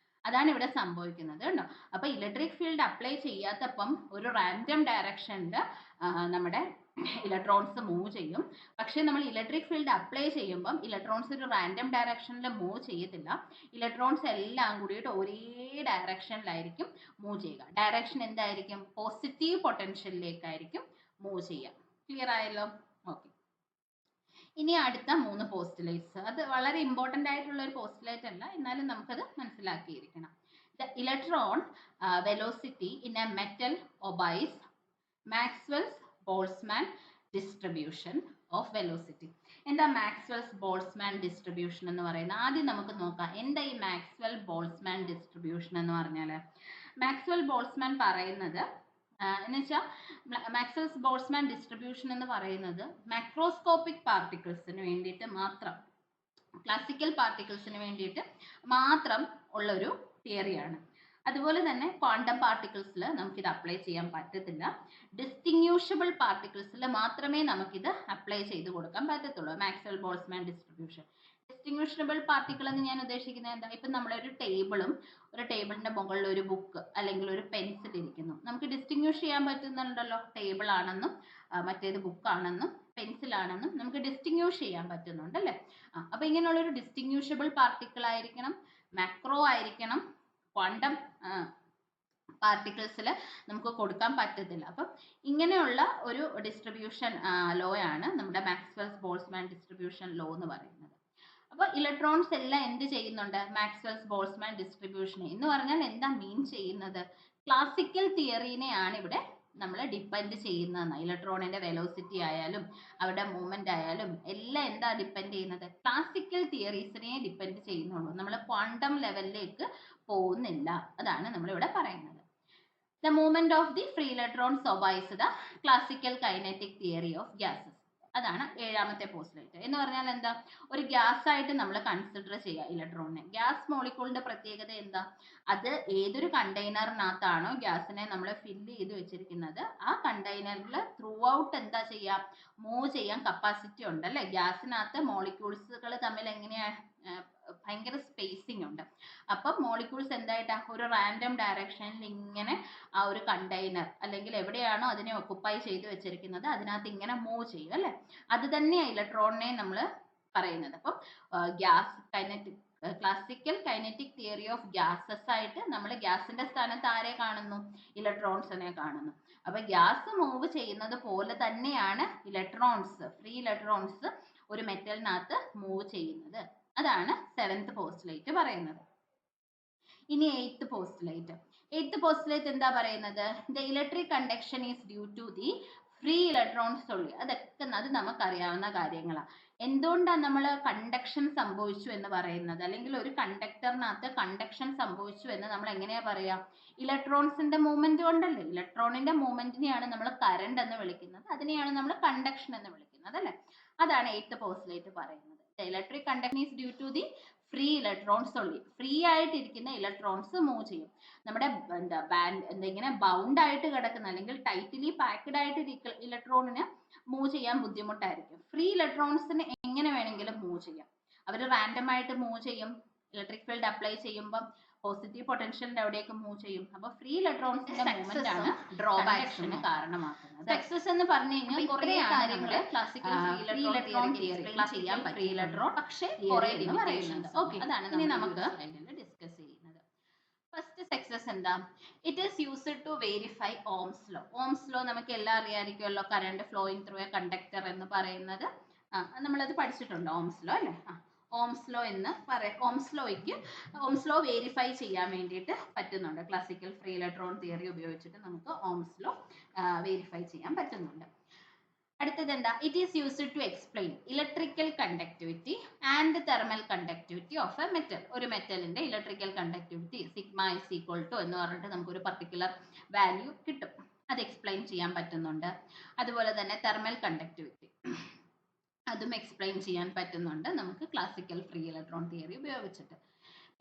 അതാണ് ഇവിടെ സംഭവിക്കുന്നത് കേട്ടോ. അപ്പൊ ഇലക്ട്രിക് ഫീൽഡ് അപ്ലൈ ചെയ്യാത്തപ്പം ഒരു റാൻഡം ഡയറക്ഷനിൽ നമ്മുടെ ഇലക്ട്രോൺസ് മൂവ് ചെയ്യും. പക്ഷെ നമ്മൾ ഇലക്ട്രിക് ഫീൽഡ് അപ്ലൈ ചെയ്യുമ്പം ഇലക്ട്രോൺസ് ഒരു റാൻഡം ഡയറക്ഷനിൽ മൂവ് ചെയ്യത്തില്ല. ഇലക്ട്രോൺസ് എല്ലാം കൂടിയിട്ട് ഒരേ ഡയറക്ഷനിലായിരിക്കും മൂവ് ചെയ്യുക. ഡയറക്ഷൻ എന്തായിരിക്കും, പോസിറ്റീവ് പൊട്ടൻഷ്യലിലേക്കായിരിക്കും മൂവ് ചെയ്യുക. ക്ലിയർ ആയല്ലോ? ഓക്കെ, ഇനി അടുത്ത 3 പോസ്റ്റുലേറ്റ്സ്. അത് വളരെ ഇമ്പോർട്ടൻ്റ് ആയിട്ടുള്ള ഒരു പോസ്റ്റുലേറ്റ് അല്ല, എന്നാലും നമുക്കത് മനസ്സിലാക്കിയിരിക്കണം. The electron velocity in a metal obeys Maxwell's Boltzmann distribution of velocity. എന്താ മാക്സ്വെൽസ് ബോൾട്സ്മാൻ ഡിസ്ട്രിബ്യൂഷൻ എന്ന് പറയുന്നത്? ആദ്യം നമുക്ക് നോക്കാം എന്താ ഈ മാക്സ്വെൽ ബോൾട്സ്മാൻ ഡിസ്ട്രിബ്യൂഷൻ എന്ന് പറഞ്ഞാൽ. മാക്സ്വെൽ ബോൾട്സ്മാൻ പറയുന്നത് എന്ന് വെച്ചാൽ മാക്സ്വെൽസ് ബോൾട്സ്മാൻ ഡിസ്ട്രിബ്യൂഷൻ എന്ന് പറയുന്നത് മാക്രോസ്കോപ്പിക് പാർട്ടിക്കിൾസിന് വേണ്ടിയിട്ട് മാത്രം, ക്ലാസിക്കൽ പാർട്ടിക്കിൾസിന് വേണ്ടിയിട്ട് മാത്രം ഉള്ളൊരു തിയറിയാണ്. അതുപോലെ തന്നെ ക്വാണ്ടം പാർട്ടിക്കിൾസിൽ നമുക്കിത് അപ്ലൈ ചെയ്യാൻ പറ്റത്തില്ല. ഡിസ്റ്റിങ്യൂഷബിൾ പാർട്ടിക്കിൾസിൽ മാത്രമേ നമുക്കിത് അപ്ലൈ ചെയ്ത് കൊടുക്കാൻ പറ്റത്തുള്ളൂ. Maxwell Boltzmann distribution. Distinguishable particle എന്ന് ഞാൻ ഉദ്ദേശിക്കുന്നത് എന്താ, ഇപ്പം നമ്മളൊരു ടേബിളും ഒരു ടേബിളിന്റെ മുകളിൽ ഒരു ബുക്ക് അല്ലെങ്കിൽ ഒരു പെൻസിൽ ഇരിക്കുന്നു, നമുക്ക് ഡിസ്റ്റിങ്യൂഷ് ചെയ്യാൻ പറ്റുന്നുണ്ടല്ലോ, ടേബിൾ ആണെന്നും മറ്റേത് ബുക്ക് ആണെന്നും പെൻസിൽ ആണെന്നും നമുക്ക് ഡിസ്റ്റിങ്യൂഷ് ചെയ്യാൻ പറ്റുന്നുണ്ട് അല്ലേ. അപ്പൊ ഇങ്ങനെയുള്ള ഒരു ഡിസ്റ്റിങ്യൂഷബിൾ പാർട്ടിക്കിൾ ആയിരിക്കണം, മാക്രോ ആയിരിക്കണം, ക്വാണ്ടം പാർട്ടിക്കിൾസിൽ നമുക്ക് കൊടുക്കാൻ പറ്റത്തില്ല. അപ്പം ഇങ്ങനെയുള്ള ഒരു ഡിസ്ട്രിബ്യൂഷൻ ലോ ആണ് നമ്മുടെ മാക്സ്വെൽസ് ബോൾസ്മാൻ ഡിസ്ട്രിബ്യൂഷൻ ലോ എന്ന് പറയുന്നത്. അപ്പൊ ഇലക്ട്രോൺസ് എല്ലാം എന്ത് ചെയ്യുന്നുണ്ട്, മാക്സ്വെൽസ് ബോൾസ്മാൻ ഡിസ്ട്രിബ്യൂഷൻ എന്ന് പറഞ്ഞാൽ എന്താ മീൻ ചെയ്യുന്നത്, ക്ലാസിക്കൽ തിയറിനെയാണ് ഇവിടെ നമ്മൾ ഡിപ്പെൻഡ് ചെയ്യുന്നതെന്ന്. ഇലക്ട്രോണിന്റെ വെലോസിറ്റി ആയാലും അവരുടെ മൂവ്മെന്റ് ആയാലും എല്ലാം എന്താ ഡിപ്പെൻഡ് ചെയ്യുന്നത്, ക്ലാസിക്കൽ തിയറീസിനെ ഡിപ്പെൻഡ് ചെയ്യുന്നുള്ളൂ. നമ്മൾ ക്വാണ്ടം ലെവലിലേക്ക് പോകുന്നില്ല. അതാണ് നമ്മളിവിടെ പറയുന്നത്. The movement of the free electrons obeys the classical kinetic theory of gases. അതാണ് 7ാമത്തെ പോസ്റ്റ്ലേറ്റ്. എന്ന് പറഞ്ഞാൽ എന്താ, ഒരു ഗ്യാസ് ആയിട്ട് നമ്മൾ കൺസിഡർ ചെയ്യുക ഇലക്ട്രോണിനെ. ഗ്യാസ് മോളിക്യൂളിന്റെ പ്രത്യേകത എന്താ, അത് ഏതൊരു കണ്ടെയ്നറിനകത്താണോ ഗ്യാസിനെ നമ്മൾ ഫില്ല് ചെയ്ത് വെച്ചിരിക്കുന്നത് ആ കണ്ടെയ്നറിൽ ത്രൂ ഔട്ട് എന്താ ചെയ്യാം, മൂവ് ചെയ്യാൻ കപ്പാസിറ്റി ഉണ്ട് അല്ലെ. ഗ്യാസിനകത്ത് മോളിക്യൂൾസുകൾ തമ്മിൽ എങ്ങനെയാ, ഭയങ്കര സ്പേസിങ് ഉണ്ട്. അപ്പം മോളിക്യൂൾസ് എന്തായിട്ടാ ഒരു റാൻഡം ഡയറക്ഷനിൽ ഇങ്ങനെ ആ ഒരു കണ്ടെയ്നർ അല്ലെങ്കിൽ എവിടെയാണോ അതിനെ ഒക്കുപ്പൈ ചെയ്ത് വെച്ചിരിക്കുന്നത് അതിനകത്ത് ഇങ്ങനെ മൂവ് ചെയ്യും അല്ലെ. അത് തന്നെയാണ് ഇലക്ട്രോണിനെ നമ്മൾ പറയുന്നത്. അപ്പം gas kinetic classical kinetic theory of gases ആയിട്ട് നമ്മൾ ഗ്യാസിന്റെ സ്ഥാനത്ത് ആരെ കാണുന്നു, ഇലക്ട്രോൺസിനെ കാണുന്നു. അപ്പൊ ഗ്യാസ് മൂവ് ചെയ്യുന്നത് പോലെ തന്നെയാണ് ഇലക്ട്രോൺസ്, ഫ്രീ ഇലക്ട്രോൺസ് ഒരു മെറ്റലിനകത്ത് മൂവ് ചെയ്യുന്നത്. അതാണ് 7th പോസ്റ്റ്ലേറ്റ് പറയുന്നത്. ഇനി 8th പോസ്റ്റ്ലേറ്റ്. 8th പോസ്റ്റ്ലേറ്റ് എന്താ പറയുന്നത്, the electric conduction is due to the free electrons only. അതൊക്കെ അത് നമുക്കറിയാവുന്ന കാര്യങ്ങളാണ്. എന്തുകൊണ്ടാണ് നമ്മൾ കണ്ടക്ഷൻ സംഭവിച്ചു എന്ന് പറയുന്നത്, അല്ലെങ്കിൽ ഒരു കണ്ടക്ടറിനകത്ത് കണ്ടക്ഷൻ സംഭവിച്ചു എന്ന് നമ്മൾ എങ്ങനെയാ പറയാ, ഇലക്ട്രോൺസിന്റെ മൂവ്മെന്റ് കൊണ്ടല്ലേ. ഇലക്ട്രോണിന്റെ മൂവ്മെന്റിനെയാണ് നമ്മൾ കറണ്ട് എന്ന് വിളിക്കുന്നത്, അതിനെയാണ് നമ്മൾ കണ്ടക്ഷൻ എന്ന് വിളിക്കുന്നത് അല്ലെ. അതാണ് 8th പോസ്റ്റ്ലേറ്റ് പറയുന്നത്. Electric conduction is due to the free electrons only. Free ആയിട്ടിരിക്കുന്ന ഇലക്ട്രോൺസ് മൂവ് ചെയ്യും. നമ്മുടെ ഇങ്ങനെ ബൗണ്ട് ആയിട്ട് കിടക്കുന്ന അല്ലെങ്കിൽ ടൈറ്റ്ലി പാക്ഡ് ആയിട്ട് ഇലക്ട്രോണിന് മൂവ് ചെയ്യാൻ ബുദ്ധിമുട്ടായിരിക്കും. ഫ്രീ ഇലക്ട്രോൺസിന് എങ്ങനെ വേണമെങ്കിലും മൂവ് ചെയ്യാം. അവർ റാൻഡം ആയിട്ട് മൂവ് ചെയ്യും. ഇലക്ട്രിക് ഫീൽഡ് അപ്ലൈ ചെയ്യുമ്പോൾ പോസിറ്റീവ് പൊട്ടൻഷ്യലിന്റെ അവിടേക്ക് മൂവ് ചെയ്യും. അപ്പൊ ഫ്രീ ഇലക്ട്രോൺസിന്റെ മൂവ്മെന്റ് ആണ് ഡ്രോബാക്സിന് കാരണമാക്കുന്നത്. സക്സസ് എന്ന് പറഞ്ഞു കഴിഞ്ഞാൽ കുറെ കാര്യങ്ങൾ ക്ലാസിക്കൽ ഫ്രീ ഇലക്ട്രോൺ തിയറി ചെയ്യാൻ പറ്റും. ഫ്രീ ഇലക്ട്രോൺ പക്ഷേ കുറെ ലിമിറ്റേഷൻസ്. ഓക്കെ, അതാണ് ഇനി നമുക്ക് ഡിസ്കസ് ചെയ്യുന്നത്. ഫസ്റ്റ് സക്സസ് എന്താ, it is used to verify Ohm's law. Ohm's law നമുക്ക് എല്ലാം അറിയാമായിരിക്കുമല്ലോ, current flowing through a conductor എന്ന് പറയുന്നത്. നമ്മളത് പഠിച്ചിട്ടുണ്ട് ഓംസ് ലോ അല്ലേ. ഓംസ് ലോ എന്ന് പറയാം. ഓംസ് ലോ വെരിഫൈ ചെയ്യാൻ വേണ്ടിയിട്ട് പറ്റുന്നുണ്ട്. ക്ലാസിക്കൽ ഫ്രീ ഇലക്ട്രോൺ തിയറി ഉപയോഗിച്ചിട്ട് നമുക്ക് ഓംസ് ലോ വെരിഫൈ ചെയ്യാൻ പറ്റുന്നുണ്ട്. അടുത്തത് എന്താ, it is used to explain electrical conductivity and thermal conductivity of a metal. ഒരു മെറ്റലിന്റെ electrical conductivity sigma is equal to എന്ന് പറഞ്ഞിട്ട് നമുക്കൊരു പർട്ടിക്കുലർ വാല്യൂ കിട്ടും. അത് എക്സ്പ്ലെയിൻ ചെയ്യാൻ പറ്റുന്നുണ്ട്. അതുപോലെ തന്നെ തെർമൽ കണ്ടക്ടിവിറ്റി അതും എക്സ്പ്ലെയിൻ ചെയ്യാൻ പറ്റുന്നുണ്ട് നമുക്ക് ക്ലാസിക്കൽ ഫ്രീ ഇലക്ട്രോൺ തിയറി ഉപയോഗിച്ചിട്ട്.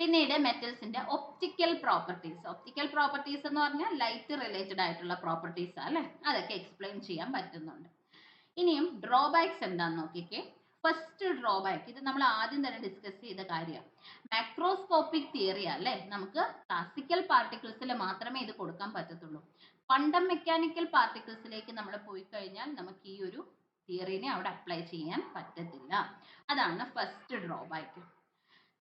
പിന്നീട് മെറ്റൽസിന്റെ ഒപ്റ്റിക്കൽ പ്രോപ്പർട്ടീസ് എന്ന് പറഞ്ഞാൽ ലൈറ്റ് റിലേറ്റഡ് ആയിട്ടുള്ള പ്രോപ്പർട്ടീസ് അല്ലെ, അതൊക്കെ എക്സ്പ്ലെയിൻ ചെയ്യാൻ പറ്റുന്നുണ്ട്. ഇനിയും ഡ്രോബാക്സ് എന്താന്ന് നോക്കിക്കേ. ഫസ്റ്റ് ഡ്രോബാക്ക്, ഇത് നമ്മൾ ആദ്യം തന്നെ ഡിസ്കസ് ചെയ്ത കാര്യമാണ്. മാക്രോസ്കോപ്പിക് തിയറി അല്ലേ, നമുക്ക് ക്ലാസിക്കൽ പാർട്ടിക്കിൾസിൽ മാത്രമേ ഇത് കൊടുക്കാൻ പറ്റത്തുള്ളൂ. ക്വാണ്ടം മെക്കാനിക്കൽ പാർട്ടിക്കിൾസിലേക്ക് നമ്മൾ പോയി കഴിഞ്ഞാൽ നമുക്ക് ഈ ഒരു തിയറിനെ അവിടെ അപ്ലൈ ചെയ്യാൻ പറ്റത്തില്ല. അതാണ് ഫസ്റ്റ് ഡ്രോബാക്ക്.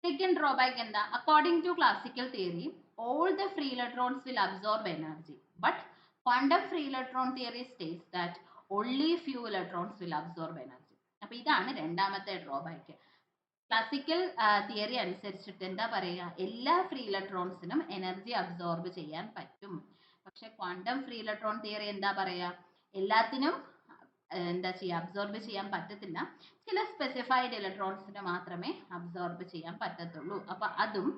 സെക്കൻഡ് ഡ്രോബാക്ക് എന്താ, according to classical theory all the free electrons will absorb energy, but quantum free electron theory states that only few electrons will absorb energy. അപ്പോൾ ഇതാണ് രണ്ടാമത്തെ ഡ്രോബാക്ക്. ക്ലാസിക്കൽ തിയറി അനുസരിച്ചിട്ട് എന്താ പറയുക, എല്ലാ free ഇലക്ട്രോൺസിനും energy absorb ചെയ്യാൻ പറ്റും. പക്ഷെ ക്വാണ്ടം ഫ്രീ ഇലക്ട്രോൺ തിയറി എന്താ പറയുക, എല്ലാത്തിനും എന്താ ചെയ്യുക, അബ്സോർബ് ചെയ്യാൻ പറ്റത്തില്ല. ചില സ്പെസിഫൈഡ് ഇലക്ട്രോൺസിന് മാത്രമേ അബ്സോർബ് ചെയ്യാൻ പറ്റത്തുള്ളൂ. അപ്പൊ അതും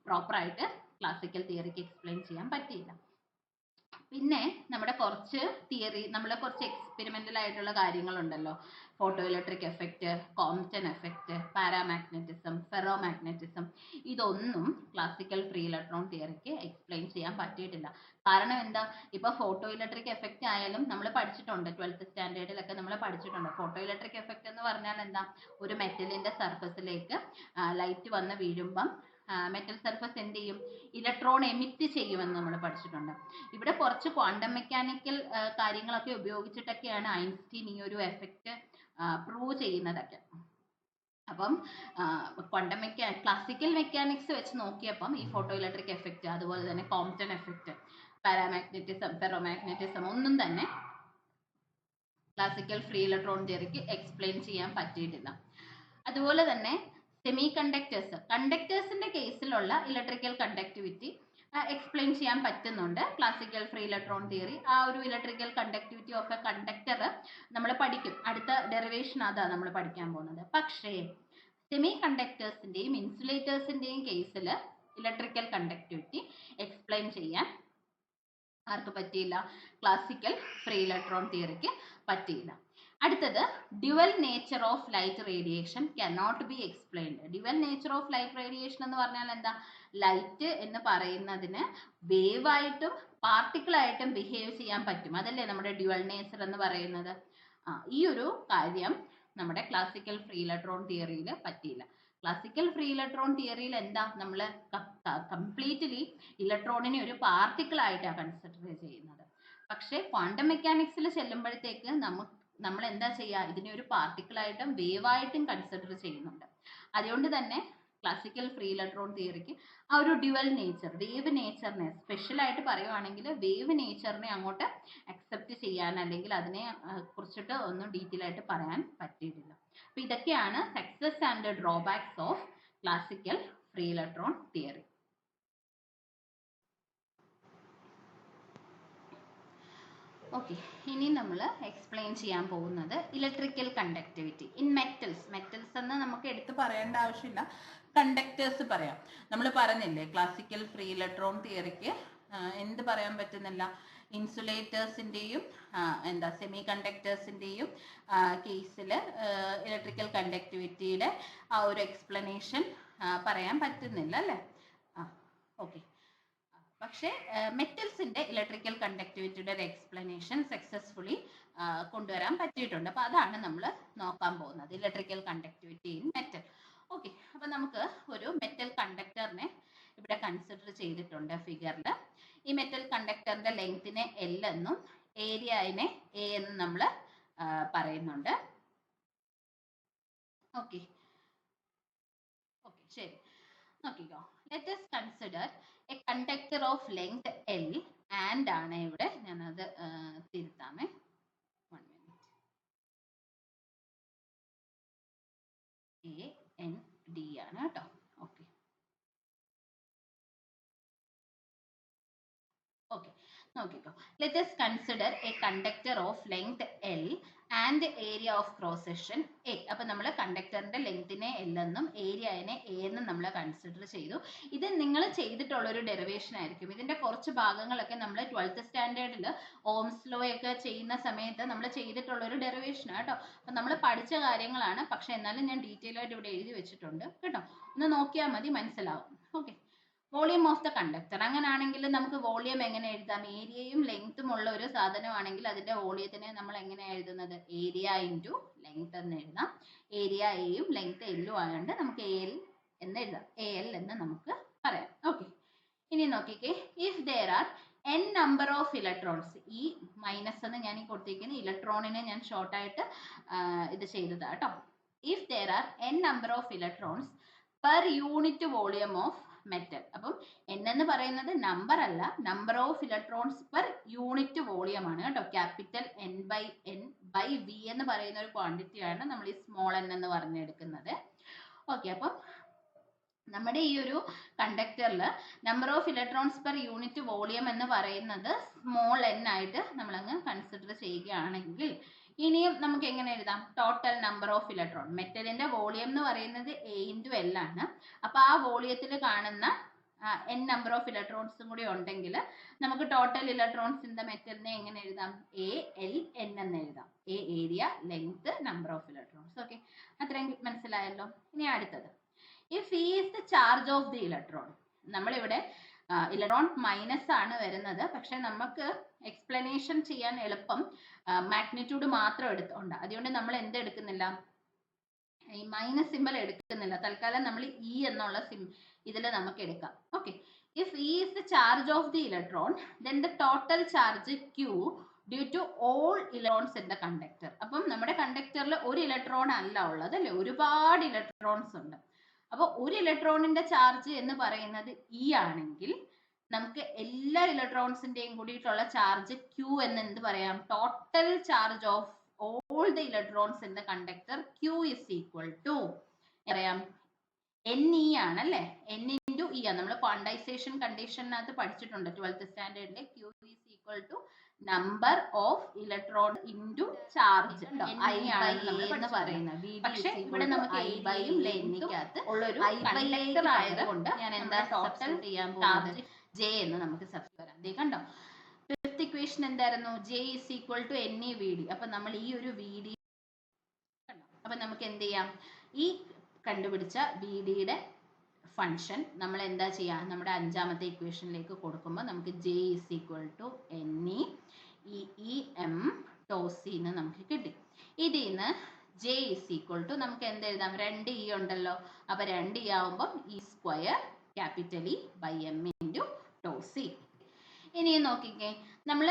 പ്രോപ്പറായിട്ട് ക്ലാസിക്കൽ തിയറിക്ക് എക്സ്പ്ലെയിൻ ചെയ്യാൻ പറ്റിയില്ല. പിന്നെ നമ്മുടെ കുറച്ച് എക്സ്പെരിമെന്റൽ ആയിട്ടുള്ള കാര്യങ്ങളുണ്ടല്ലോ, photo electric effect, Compton effect, paramagnetism, ferromagnetism, ഇതൊന്നും ക്ലാസിക്കൽ ഫ്രീ ഇലക്ട്രോൺ തിയറിക്ക് എക്സ്പ്ലെയിൻ ചെയ്യാൻ പറ്റിയിട്ടില്ല. കാരണം എന്താ, ഇപ്പൊ ഫോട്ടോ ഇലക്ട്രിക് എഫക്റ്റ് ആയാലും നമ്മൾ പഠിച്ചിട്ടുണ്ട്, 12th സ്റ്റാൻഡേർഡിലൊക്കെ നമ്മൾ പഠിച്ചിട്ടുണ്ട്. ഫോട്ടോ ഇലക്ട്രിക് എഫക്റ്റ് എന്ന് പറഞ്ഞാൽ എന്താ, ഒരു മെറ്റലിന്റെ സർഫസിലേക്ക് ലൈറ്റ് വന്ന് വീഴുമ്പം മെറ്റൽ സർഫസ് എന്ത് ചെയ്യും, ഇലക്ട്രോൺ എമിറ്റ് ചെയ്യുമെന്ന് നമ്മൾ പഠിച്ചിട്ടുണ്ട്. ഇവിടെ കുറച്ച് ക്വാണ്ടം മെക്കാനിക്കൽ കാര്യങ്ങളൊക്കെ ഉപയോഗിച്ചിട്ടൊക്കെയാണ് ഐൻസ്റ്റീൻ ഈ ഒരു എഫക്റ്റ് പ്രൂവ് ചെയ്യുന്നതൊക്കെ. അപ്പം ക്ലാസിക്കൽ മെക്കാനിക്സ് വെച്ച് നോക്കിയപ്പം ഈ ഫോട്ടോ ഇലക്ട്രിക് എഫക്റ്റ്, അതുപോലെ തന്നെ കോംപ്റ്റൺ എഫക്റ്റ്, പാരാമാഗ്നറ്റിസം, ഫെറോമാഗ്നറ്റിസം ഒന്നും തന്നെ ക്ലാസിക്കൽ ഫ്രീ ഇലക്ട്രോൺ തിയറിക്ക് എക്സ്പ്ലെയിൻ ചെയ്യാൻ പറ്റിയിട്ടില്ല. അതുപോലെ തന്നെ സെമി കണ്ടക്ടേഴ്സിന്റെ കേസിലുള്ള ഇലക്ട്രിക്കൽ കണ്ടക്ടിവിറ്റി എക്സ്പ്ലെയിൻ ചെയ്യാൻ പറ്റുന്നുണ്ട് ക്ലാസിക്കൽ ഫ്രീ ഇലക്ട്രോൺ തിയറി. ആ ഒരു electrical conductivity of A conductor നമ്മൾ പഠിക്കും, അടുത്ത ഡെറിവേഷൻ അതാ നമ്മൾ പഠിക്കാൻ പോകുന്നത്. പക്ഷേ സെമി കണ്ടക്ടേഴ്സിന്റെയും ഇൻസുലേറ്റേഴ്സിന്റെയും കേസിൽ ഇലക്ട്രിക്കൽ കണ്ടക്ടിവിറ്റി എക്സ്പ്ലെയിൻ ചെയ്യാൻ ആർക്ക് പറ്റിയില്ല, ക്ലാസിക്കൽ ഫ്രീ ഇലക്ട്രോൺ തിയറിക്ക് പറ്റിയില്ല. അടുത്തത് dual nature of light radiation cannot be explained. Dual nature of light radiation എന്ന് പറഞ്ഞാൽ എന്താ, ലൈറ്റ് എന്ന് പറയുന്നതിന് വേവ് ആയിട്ടും പാർട്ടിക്കിൾ ആയിട്ടും ബിഹേവ് ചെയ്യാൻ പറ്റും, അതല്ലേ നമ്മുടെ ഡ്യുവൽ നേച്ചർ എന്ന് പറയുന്നത്. ഈ ഒരു കാര്യം നമ്മുടെ ക്ലാസിക്കൽ ഫ്രീ ഇലക്ട്രോൺ തിയറിയിൽ പറ്റിയില്ല. ക്ലാസിക്കൽ ഫ്രീ ഇലക്ട്രോൺ തിയറിയിൽ എന്താ, നമ്മൾ കംപ്ലീറ്റ്ലി ഇലക്ട്രോണിനെ ഒരു പാർട്ടിക്കിൾ ആയിട്ടാണ് കൺസിഡർ ചെയ്യുന്നത്. പക്ഷേ ക്വാണ്ടം മെക്കാനിക്സിൽ ചെല്ലുമ്പോഴത്തേക്ക് നമ്മൾ എന്താ ചെയ്യുക, ഇതിനെ ഒരു പാർട്ടിക്കിൾ ആയിട്ടും വേവ് ആയിട്ടും കൺസിഡർ ചെയ്യുന്നുണ്ട്. അതുകൊണ്ട് തന്നെ ക്ലാസിക്കൽ ഫ്രീ ഇലക്ട്രോൺ തിയറിക്ക് ആ ഒരു ഡ്യുവൽ നേച്ചർ, വേവ് നേച്ചറിനെ സ്പെഷ്യൽ ആയിട്ട് പറയുവാണെങ്കിൽ വേവ് നേച്ചറിനെ അങ്ങോട്ട് അക്സെപ്റ്റ് ചെയ്യാൻ, അല്ലെങ്കിൽ അതിനെ കുറിച്ചിട്ട് ഒന്നും ഡീറ്റെയിൽ ആയിട്ട് പറയാൻ പറ്റിയിട്ടില്ല. അപ്പൊ ഇതൊക്കെയാണ് success and drawbacks of classical free electron theory. Okay, ഇനി നമ്മൾ എക്സ്പ്ലെയിൻ ചെയ്യാൻ പോകുന്നത് electrical conductivity in metals. Metals എന്ന് നമുക്ക് എടുത്ത് പറയേണ്ട ആവശ്യമില്ല, കണ്ടക്ടേഴ്സ് പറയാം. നമ്മൾ പറഞ്ഞില്ലേ ക്ലാസിക്കൽ ഫ്രീ ഇലക്ട്രോൺ തിയറിക്ക് എന്ത് പറയാൻ പറ്റുന്നില്ല, ഇൻസുലേറ്റേഴ്സിൻ്റെയും എന്താ സെമി കണ്ടക്ടേഴ്സിൻ്റെയും കേസിൽ ഇലക്ട്രിക്കൽ കണ്ടക്ടിവിറ്റിയുടെ ആ ഒരു എക്സ്പ്ലനേഷൻ പറയാൻ പറ്റുന്നില്ല അല്ലേ. ഓക്കെ, പക്ഷേ മെറ്റൽസിന്റെ ഇലക്ട്രിക്കൽ കണ്ടക്ടിവിറ്റിയുടെ ഒരു എക്സ്പ്ലനേഷൻ സക്സസ്ഫുള്ളി കൊണ്ടുവരാൻ പറ്റിയിട്ടുണ്ട്. അപ്പൊ അതാണ് നമ്മൾ നോക്കാൻ പോകുന്നത്, electrical conductivity in metal. Okay, അപ്പൊ നമുക്ക് ഒരു മെറ്റൽ കണ്ടക്ടറിനെ ഇവിടെ കൺസിഡർ ചെയ്തിട്ടുണ്ട് ഫിഗറിൽ. ഈ മെറ്റൽ കണ്ടക്ടറിന്റെ ലെങ്തിനെ L എന്നും ഏരിയനെ A എന്നും നമ്മൾ പറയുന്നുണ്ട്. ഓക്കെ ഓക്കെ, ശരി, നോക്കിക്കോ. Let us consider a conductor of length L and ആണ് ഇവിടെ, ഞാനത് തിരുത്താമേ, 1 minute. AND ആണ് കേട്ടോ. ഓക്കെ ഓക്കെ, നോക്കിക്കോ. Let us consider a conductor of length L and area of cross section A. അപ്പൊ നമ്മൾ കണ്ടക്ടറിന്റെ ലെങ്തിനെ L എന്നും ഏരിയനെ A എന്നും നമ്മൾ കൺസിഡർ ചെയ്തു. ഇത് നിങ്ങൾ ചെയ്തിട്ടുള്ള ഒരു ഡെറിവേഷൻ ആയിരിക്കും. ഇതിന്റെ കുറച്ച് ഭാഗങ്ങളൊക്കെ നമ്മൾ 12th സ്റ്റാൻഡേർഡിൽ ഓംസ് ലോ ഒക്കെ ചെയ്യുന്ന സമയത്ത് നമ്മൾ ചെയ്തിട്ടുള്ള ഒരു ഡെറിവേഷൻ ആട്ടോ. അപ്പൊ നമ്മൾ പഠിച്ച കാര്യങ്ങളാണ്, പക്ഷെ എന്നാലും ഞാൻ ഡീറ്റെയിൽ ആയിട്ട് ഇവിടെ എഴുതി വെച്ചിട്ടുണ്ട് കേട്ടോ. ഒന്ന് നോക്കിയാൽ മതി, മനസ്സിലാവും. Okay, volume of the conductor. അങ്ങനെയാണെങ്കിൽ നമുക്ക് വോളിയം എങ്ങനെ എഴുതാം, ഏരിയയും ലെങ്ത്തും ഉള്ള ഒരു സാധനമാണെങ്കിൽ അതിന്റെ വോളിയത്തിനെ നമ്മൾ എങ്ങനെ എഴുതുന്നത്, ഏരിയ ഇൻറ്റു ലെങ്ത് എന്ന് എഴുതാം. ഏരിയ എയും ലെങ്ത് എല്ലും ആയതുകൊണ്ട് നമുക്ക് AL എന്ന് എഴുതാം, AL എന്ന് നമുക്ക് പറയാം. ഓക്കെ, ഇനി നോക്കിക്കേ, if there are n number of electrons, ഈ മൈനസ് എന്ന് ഞാൻ ഈ കൊടുത്തിരിക്കുന്ന ഇലക്ട്രോണിനെ ഞാൻ ഷോർട്ട് ആയിട്ട് ഇത് ചെയ്തതാ കേട്ടോ. If there are n number of electrons per unit volume of metal. അപ്പം n എന്ന് പറയുന്നത് നമ്പർ അല്ല, number of electrons per unit volume ആണ് കേട്ടോ. ക്യാപിറ്റൽ N/N/V എന്ന് പറയുന്ന ഒരു ക്വാണ്ടിറ്റി ആണ് നമ്മൾ ഈ സ്മോൾ n എന്ന് പറഞ്ഞെടുക്കുന്നത്. ഓക്കെ, അപ്പം നമ്മുടെ ഈ ഒരു കണ്ടക്ടറിൽ number of electrons per unit volume എന്ന് പറയുന്നത് സ്മോൾ n ആയിട്ട് നമ്മളങ്ങ് കൺസിഡർ ചെയ്യുകയാണെങ്കിൽ ഇനിയും നമുക്ക് എങ്ങനെ എഴുതാം, ടോട്ടൽ നമ്പർ ഓഫ് ഇലക്ട്രോൺ. മെറ്റലിന്റെ വോളിയം എന്ന് പറയുന്നത് A/L ആണ്. അപ്പൊ ആ വോളിയത്തിൽ കാണുന്ന n നമ്പർ ഓഫ് ഇലക്ട്രോൺസും കൂടി ഉണ്ടെങ്കിൽ നമുക്ക് ടോട്ടൽ ഇലക്ട്രോൺസ് ഇൻ ദ മെറ്റലിനെ എങ്ങനെ എഴുതാം, ALN എന്ന് എഴുതാം. A area, length, number of electrons. Okay, അത്രയും മനസ്സിലായല്ലോ. ഇനി അടുത്തത്, If E is the charge of the electron, നമ്മളിവിടെ ഇലക്ട്രോൺ മൈനസ് ആണ് വരുന്നത്, പക്ഷെ നമുക്ക് എക്സ്പ്ലനേഷൻ ചെയ്യാൻ എളുപ്പം മാഗ്നിറ്റ്യൂഡ് മാത്രം എടുത്തോണ്ട്, അതുകൊണ്ട് നമ്മൾ എന്ത് എടുക്കുന്നില്ല, ഈ മൈനസ് സിമ്പൽ എടുക്കുന്നില്ല. തൽക്കാലം നമ്മൾ ഇ എന്നുള്ള ഇതിൽ നമുക്ക് എടുക്കാം. Okay, if E is the charge of the electron then the total charge Q due to all electrons in the conductor. അപ്പം നമ്മുടെ കണ്ടക്ടറിൽ ഒരു ഇലക്ട്രോൺ അല്ല ഉള്ളത് അല്ലെ, ഒരുപാട് ഇലക്ട്രോൺസ് ഉണ്ട്. അപ്പോൾ ഒരു ഇലക്ട്രോണിന്റെ ചാർജ് എന്ന് പറയുന്നത് ഇ ആണെങ്കിൽ നമുക്ക് എല്ലാ ഇലക്ട്രോൺസിന്റെയും കൂടിയിട്ടുള്ള ചാർജ് ക്യൂ എന്ന് എന്ത് പറയാം, total charge of all the electrons in the conductor Q is equal to പറയാം Ne ആണല്ലേ, N into E ആണ്. നമ്മൾ ക്വാണ്ടൈസേഷൻ കണ്ടീഷനകത്ത് പഠിച്ചിട്ടുണ്ട് 12th സ്റ്റാൻഡേർഡിലെ. Q is equal to number of electron into charge. I ആണ് നമ്മൾ പറയുന്നത്. പക്ഷെ ഇവിടെ നമുക്ക് I by ലെന്നിക്കകത്ത് ഉള്ളൊരു കണ്ടക്ടർ ആയതുകൊണ്ട് ഞാൻ എന്താ ടോട്ടൽ ചെയ്യാൻ പോകുന്നത് J എന്ന് നമുക്ക് സബ്സ്റ്റിറ്റ്യൂട്ട് ചെയ്യാം. ദേ കണ്ടോ, ഫിഫ്ത്ത് ഇക്വേഷൻ എന്തായിരുന്നു, J is equal to Ne VD. അപ്പൊ നമ്മൾ ഈ ഒരു VD അപ്പൊ നമുക്ക് എന്ത് ചെയ്യാം, ഈ കണ്ടുപിടിച്ച VDയുടെ ഫംഗ്ഷൻ നമ്മൾ എന്താ ചെയ്യാ, നമ്മുടെ അഞ്ചാമത്തെ ഇക്വേഷനിലേക്ക് കൊടുക്കുമ്പോൾ നമുക്ക് J is equal to Ne EM tau C എന്ന് നമുക്ക് കിട്ടി. ഇതിൽ നിന്ന് J is equal to നമുക്ക് എന്ത് എഴുതാം, 2 E ഉണ്ടല്ലോ, അപ്പൊ 2 E ആവുമ്പോൾ E square capital E by M into tau C. ഇനി നോക്കിക്കേ, നമ്മൾ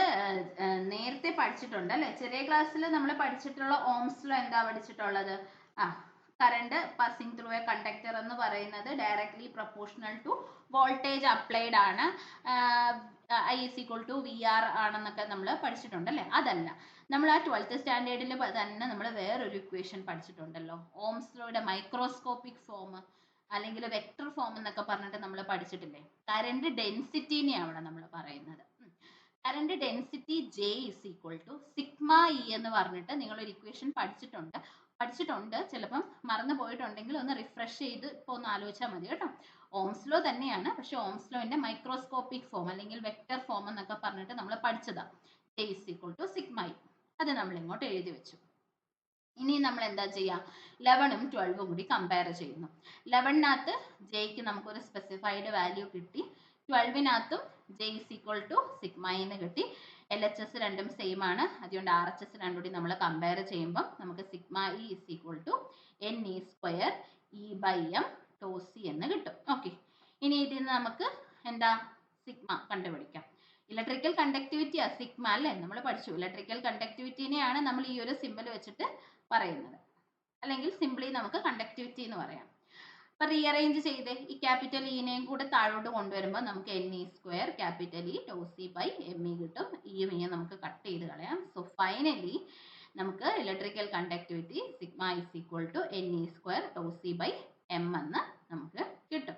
നേരത്തെ പഠിച്ചിട്ടുണ്ട് അല്ലെ, ചെറിയ ക്ലാസ്സിൽ നമ്മൾ പഠിച്ചിട്ടുള്ള ഓംസ് ലോ എന്താ പഠിച്ചിട്ടുള്ളത്, current passing through a conductor എന്ന് പറയുന്നത് directly proportional to voltage applied ആണ്, I is equal to VR ആണെന്നൊക്കെ നമ്മൾ പഠിച്ചിട്ടുണ്ട് അല്ലെ. അതല്ല, നമ്മൾ ആ 12th സ്റ്റാൻഡേർഡിൽ തന്നെ നമ്മൾ വേറൊരു ഇക്വേഷൻ പഠിച്ചിട്ടുണ്ടല്ലോ, ഓംസ് ലോയുടെ മൈക്രോസ്കോപ്പിക് ഫോം അല്ലെങ്കിൽ വെക്ടർ ഫോം എന്നൊക്കെ പറഞ്ഞിട്ട് നമ്മൾ പഠിച്ചിട്ടില്ലേ. കറണ്ട് ഡെൻസിറ്റിനെ അവിടെ നമ്മൾ പറയുന്നത്. Current density J is equal to sigma E എന്ന് പറഞ്ഞിട്ട് നിങ്ങളൊരു ഇക്വേഷൻ പഠിച്ചിട്ടുണ്ട്. ചിലപ്പം മറന്നു പോയിട്ടുണ്ടെങ്കിൽ ഒന്ന് റിഫ്രഷ് ചെയ്ത് ഇപ്പോൾ ഒന്ന് ആലോചിച്ചാൽ മതി കേട്ടോ. ഓംസ് ലോ തന്നെയാണ്, പക്ഷെ ഓംസ് ലോന്റെ മൈക്രോസ്കോപ്പിക് ഫോം അല്ലെങ്കിൽ വെക്ടർ ഫോം എന്നൊക്കെ പറഞ്ഞിട്ട് നമ്മൾ പഠിച്ചതാ. J is equal to sigma E. അത് നമ്മൾ ഇങ്ങോട്ട് എഴുതി വെച്ചു. ഇനി നമ്മൾ എന്താ ചെയ്യുക, 11ഉം 12ഉം കൂടി കമ്പയർ ചെയ്യുന്നു. 11നകത്ത് ജെയ്ക്ക് നമുക്കൊരു സ്പെസിഫൈഡ് വാല്യൂ കിട്ടി, 12നകത്തും J is equal to sigma എന്ന് കിട്ടി. LHS രണ്ടും സെയിം ആണ്, അതുകൊണ്ട് RHS രണ്ടും കൂടി നമ്മൾ കമ്പയർ ചെയ്യുമ്പോൾ നമുക്ക് sigma E is equal to Ne square E by M tau C എന്ന് കിട്ടും. ഓക്കെ, ഇനി ഇതിൽ നിന്ന് നമുക്ക് എന്താ സിഗ്മ കണ്ടുപിടിക്കാം. ഇലക്ട്രിക്കൽ കണ്ടക്ടിവിറ്റി സിഗ്മ അല്ലേ, നമ്മൾ പഠിച്ചു. ഇലക്ട്രിക്കൽ കണ്ടക്ടിവിറ്റിനെയാണ് നമ്മൾ ഈ ഒരു സിമ്പൽ വെച്ചിട്ട് പറയുന്നത്, അല്ലെങ്കിൽ സിംപ്ലി നമുക്ക് കണ്ടക്ടിവിറ്റി എന്ന് പറയാം. അപ്പൊ റീഅറേഞ്ച് ചെയ്തേ, ഈ ക്യാപിറ്റൽ ഇനെയും കൂടെ താഴോട്ട് കൊണ്ടുവരുമ്പോൾ നമുക്ക് Ne square capital E tau C by M E കിട്ടും. ഈ നമുക്ക് കട്ട് ചെയ്ത് കളയാം. സോ ഫൈനലി നമുക്ക് electrical conductivity sigma is equal to Ne square tau C by M എന്ന് നമുക്ക് കിട്ടും.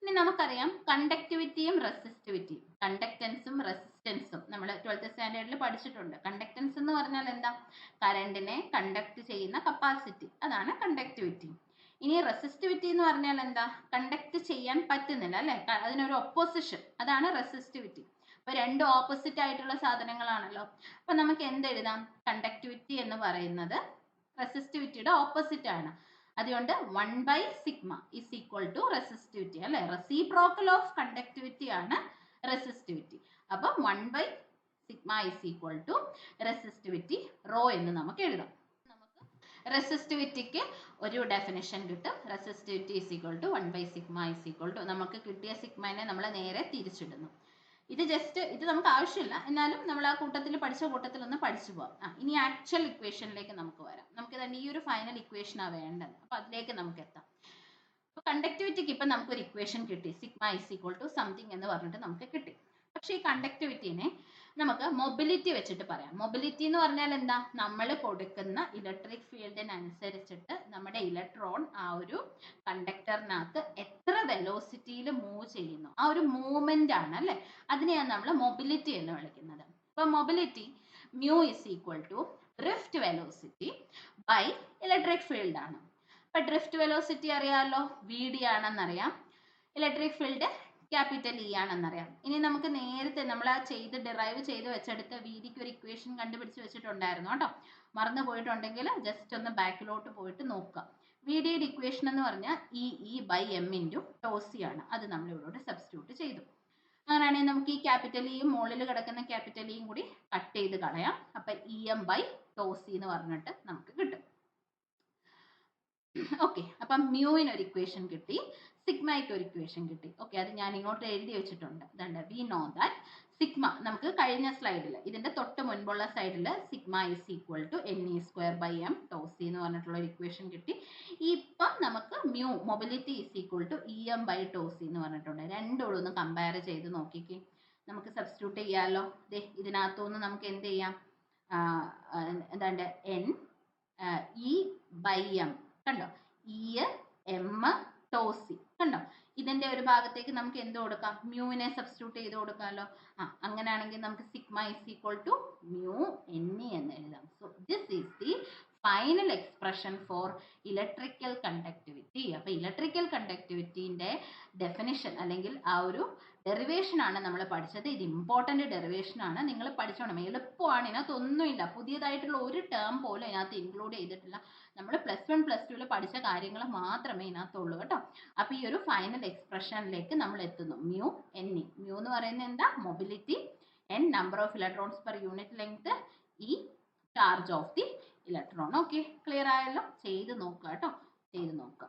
ഇനി നമുക്കറിയാം കണ്ടക്ടിവിറ്റിയും റെസിസ്റ്റിവിറ്റിയും, കണ്ടക്ടൻസും റെസിസ്റ്റൻസും നമ്മൾ 12th സ്റ്റാൻഡേർഡിൽ പഠിച്ചിട്ടുണ്ട്. കണ്ടക്ടൻസ് എന്ന് പറഞ്ഞാൽ എന്താ, കറണ്ടിനെ കണ്ടക്ട് ചെയ്യുന്ന കപ്പാസിറ്റി, അതാണ് കണ്ടക്ടിവിറ്റി. ഇനി റെസിസ്റ്റിവിറ്റി എന്ന് പറഞ്ഞാൽ എന്താ, കണ്ടക്ട് ചെയ്യാൻ പറ്റുന്നില്ല അല്ലെ, അതിനൊരു ഒപ്പോസിഷൻ, അതാണ് റെസിസ്റ്റിവിറ്റി. അപ്പൊ രണ്ടും ഓപ്പോസിറ്റ് ആയിട്ടുള്ള സാധനങ്ങളാണല്ലോ. അപ്പൊ നമുക്ക് എന്ത് എഴുതാം, കണ്ടക്ടിവിറ്റി എന്ന് പറയുന്നത് റെസിസ്റ്റിവിറ്റിയുടെ ഓപ്പോസിറ്റ് ആണ്. അതുകൊണ്ട് 1 by sigma is equal to resistivity അല്ലെ, റെസിപ്രോക്കൽ ഓഫ് കണ്ടക്ടിവിറ്റി ആണ് റെസിസ്റ്റിവിറ്റി. അപ്പൊ 1 by sigma is equal to resistivity rho എന്ന് നമുക്ക് എഴുതാം. നമുക്ക് റെസിസ്റ്റിവിറ്റിക്ക് ഒരു ഡെഫിനിഷൻ കിട്ടും, resistivity is equal to 1 by sigma is equal to, നമുക്ക് കിട്ടിയ സിഗ്മനെ നമ്മൾ നേരെ തിരിച്ചിടുന്നു. ഇത് നമുക്ക് ആവശ്യമില്ല, എന്നാലും നമ്മൾ ആ കൂട്ടത്തിൽ പഠിച്ച കൂട്ടത്തിൽ ഒന്ന് പഠിച്ചു പോവാം. ഇനി ആക്ച്വൽ ഇക്വേഷനിലേക്ക് നമുക്ക് വരാം. നമുക്ക് തന്നെ ഈ ഒരു ഫൈനൽ ഇക്വേഷനാണ് വേണ്ടത്, അപ്പൊ അതിലേക്ക് നമുക്ക് എത്താം. അപ്പൊ കണ്ടക്ടിവിറ്റിക്ക് ഇപ്പൊ നമുക്കൊരു ഇക്വേഷൻ കിട്ടി, sigma is equal to something എന്ന് പറഞ്ഞിട്ട് നമുക്ക് കിട്ടി. പക്ഷെ ഈ കണ്ടക്ടിവിറ്റിനെ നമുക്ക് മൊബിലിറ്റി വെച്ചിട്ട് പറയാം. മൊബിലിറ്റി എന്ന് പറഞ്ഞാൽ എന്താ, നമ്മൾ കൊടുക്കുന്ന ഇലക്ട്രിക് ഫീൽഡിനനുസരിച്ചിട്ട് നമ്മുടെ ഇലക്ട്രോൺ ആ ഒരു കണ്ടക്ടറിനകത്ത് എത്ര വെലോസിറ്റിയിൽ മൂവ് ചെയ്യുന്നു, ആ ഒരു മൂവ്മെന്റ് ആണ് അല്ലെ, അതിനെയാണ് നമ്മൾ മൊബിലിറ്റി എന്ന് വിളിക്കുന്നത്. അപ്പൊ mobility mu is equal to drift velocity by electric field ആണ്. അപ്പൊ ഡ്രിഫ്റ്റ് വെലോസിറ്റി അറിയാമല്ലോ, VD ആണെന്നറിയാം, ഇലക്ട്രിക് ഫീൽഡ് ക്യാപിറ്റൽ E ആണെന്നറിയാം. ഇനി നമുക്ക് നേരത്തെ നമ്മൾ ആ ഡിറൈവ് ചെയ്ത് വെച്ചെടുത്ത VDക്ക് ഒരു ഇക്വേഷൻ കണ്ടുപിടിച്ച് വെച്ചിട്ടുണ്ടായിരുന്നു കേട്ടോ. മറന്നു പോയിട്ടുണ്ടെങ്കിൽ ജസ്റ്റ് ഒന്ന് ബാക്കിലോട്ട് പോയിട്ട് നോക്കുക. VD ഇക്വേഷൻ എന്ന് പറഞ്ഞാൽ EE/m ഇൻറ്റു ടോ സി ആണ്. അത് നമ്മൾ ഇവിടോട്ട് സബ്സ്റ്റിറ്റ്യൂട്ട് ചെയ്തു. അങ്ങനെയാണെങ്കിൽ നമുക്ക് ഈ ക്യാപിറ്റൽ ഇയും മുകളിൽ കിടക്കുന്ന ക്യാപിറ്റൽ ഇയും കൂടി കട്ട് ചെയ്ത് കളയാം. അപ്പൊ EM/ടോ സി എന്ന് പറഞ്ഞിട്ട് നമുക്ക് കിട്ടും. ഓക്കെ, അപ്പം മ്യൂവിന് ഒരു ഇക്വേഷൻ കിട്ടി, സിഗ്മയ്ക്ക് ഒരു ഇക്വേഷൻ കിട്ടി. ഓക്കെ, അത് ഞാൻ ഇങ്ങോട്ട് എഴുതി വെച്ചിട്ടുണ്ട്. വി നോ ദാറ്റ് സിഗ്മ നമുക്ക് കഴിഞ്ഞ സ്ലൈഡിൽ ഇതിന്റെ തൊട്ട് മുൻപുള്ള സൈഡിൽ sigma is equal to NE²/m tau c എന്ന് പറഞ്ഞിട്ടുള്ള ഒരു ഇക്വേഷൻ കിട്ടി. ഇപ്പം നമുക്ക് mu mobility is equal to EM/ടോ സി എന്ന് പറഞ്ഞിട്ടുണ്ട്. രണ്ടും ഒന്ന് കമ്പയർ ചെയ്ത് നോക്കിക്കേ. നമുക്ക് സബ്സ്റ്റിറ്റ്യൂട്ട് ചെയ്യാമല്ലോ. ഇതിനകത്തുനിന്ന് നമുക്ക് എന്ത് ചെയ്യാം, എന്താണ്ട് NE/m കണ്ടോ, EM ടോ സി കണ്ടോ. ഇതിന്റെ ഒരു ഭാഗത്തേക്ക് നമുക്ക് എന്ത് കൊടുക്കാം, മ്യൂവിനെ സബ്സ്റ്റിറ്റ്യൂട്ട് ചെയ്ത് കൊടുക്കാമല്ലോ. അങ്ങനെയാണെങ്കിൽ നമുക്ക് sigma is equal to mu NE എന്ന് എഴുതാം. So this is the final expression for electrical conductivity. അപ്പൊ ഇലക്ട്രിക്കൽ കണ്ടക്ടിവിറ്റിന്റെ ഡെഫിനിഷൻ അല്ലെങ്കിൽ ആ ഒരു ഡെറിവേഷൻ ആണ് നമ്മൾ പഠിച്ചത്. ഇത് ഇമ്പോർട്ടന്റ് ഡെറിവേഷൻ ആണ്, നിങ്ങൾ പഠിച്ചോണം. എളുപ്പമാണ്, ഇതിനകത്തൊന്നുമില്ല, പുതിയതായിട്ടുള്ള ഒരു ടേം പോലും ഇതിനകത്ത് ഇൻക്ലൂഡ് ചെയ്തിട്ടില്ല. നമ്മൾ +1 +2 പഠിച്ച കാര്യങ്ങൾ മാത്രമേ ഇതിനകത്തുള്ളൂ കേട്ടോ. അപ്പൊ ഈ ഒരു ഫൈനൽ എക്സ്പ്രഷനിലേക്ക് നമ്മൾ എത്തുന്നു. മ്യൂ NE, മ്യൂ എന്ന് പറയുന്നത് എന്താ, mobility, N number of electrons per unit length, E charge of the electron. Okay, clear ആയല്ലോ. ചെയ്ത് നോക്കുക കേട്ടോ, ചെയ്ത് നോക്കുക.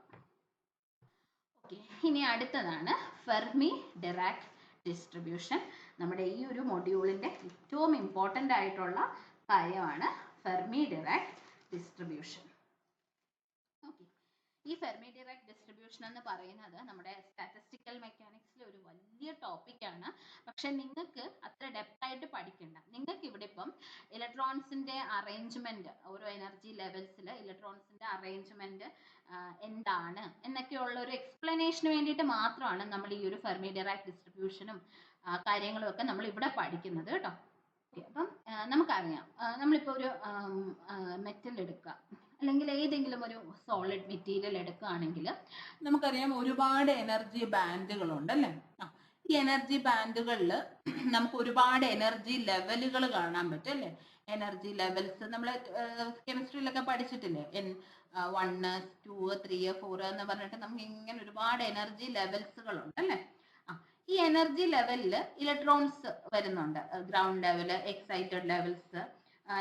ഓക്കെ, ഇനി അടുത്തതാണ് ഫെർമി ഡിറാക് ഡിസ്ട്രിബ്യൂഷൻ. നമ്മുടെ ഈ ഒരു മൊഡ്യൂളിന്റെ ഏറ്റവും ഇമ്പോർട്ടൻ്റ് ആയിട്ടുള്ള കാര്യമാണ് ഫെർമി ഡിറാക് ഡിസ്ട്രിബ്യൂഷൻ. ഓക്കെ, ഈ ഫെർമി ഡിറാക് ഡിസ്ട്രിബ്യൂഷൻ എന്ന് പറയുന്നത് നമ്മുടെ സ്റ്റാറ്റിസ്റ്റിക്കൽ മെക്കാനിക്സിൽ ഒരു വലിയ ടോപ്പിക്കാണ്. പക്ഷെ നിങ്ങൾക്ക് അത്ര ഡെപ്ത് ആയിട്ട് പഠിക്കണ്ട. നിങ്ങൾക്ക് ഇവിടെ ഇപ്പം ഇലക്ട്രോൺസിന്റെ അറേഞ്ച്മെന്റ്, ഓരോ എനർജി ലെവൽസിൽ ഇലക്ട്രോൺസിന്റെ അറേഞ്ച്മെന്റ് എന്താണ് എന്നൊക്കെയുള്ള ഒരു എക്സ്പ്ലനേഷന് വേണ്ടിയിട്ട് മാത്രമാണ് നമ്മൾ ഈ ഒരു ഫെർമി ഡിറാക് ഡിസ്ട്രിബ്യൂഷനും കാര്യങ്ങളും ഒക്കെ നമ്മൾ ഇവിടെ പഠിക്കുന്നത് കേട്ടോ. അപ്പം നമുക്കറിയാം, നമ്മളിപ്പോൾ ഒരു മെറ്റൽ എടുക്കുക അല്ലെങ്കിൽ ഏതെങ്കിലും ഒരു സോളിഡ് മെറ്റീരിയൽ എടുക്കുകയാണെങ്കിൽ നമുക്കറിയാം ഒരുപാട് എനർജി ബാൻഡുകളുണ്ട് അല്ലേ. ഈ എനർജി ബാൻഡുകളിൽ നമുക്ക് ഒരുപാട് എനർജി ലെവലുകൾ കാണാൻ പറ്റും അല്ലേ. എനർജി ലെവൽസ് നമ്മൾ കെമിസ്ട്രിയിലൊക്കെ പഠിച്ചിട്ടില്ലേ, 1 2 3 4 എന്ന് പറഞ്ഞിട്ട് നമുക്ക് ഇങ്ങനെ ഒരുപാട് എനർജി ലെവൽസുകളുണ്ട് അല്ലേ. ഈ എനർജി ലെവലിൽ ഇലക്ട്രോൺസ് വരുന്നുണ്ട്, ground level, excited levels,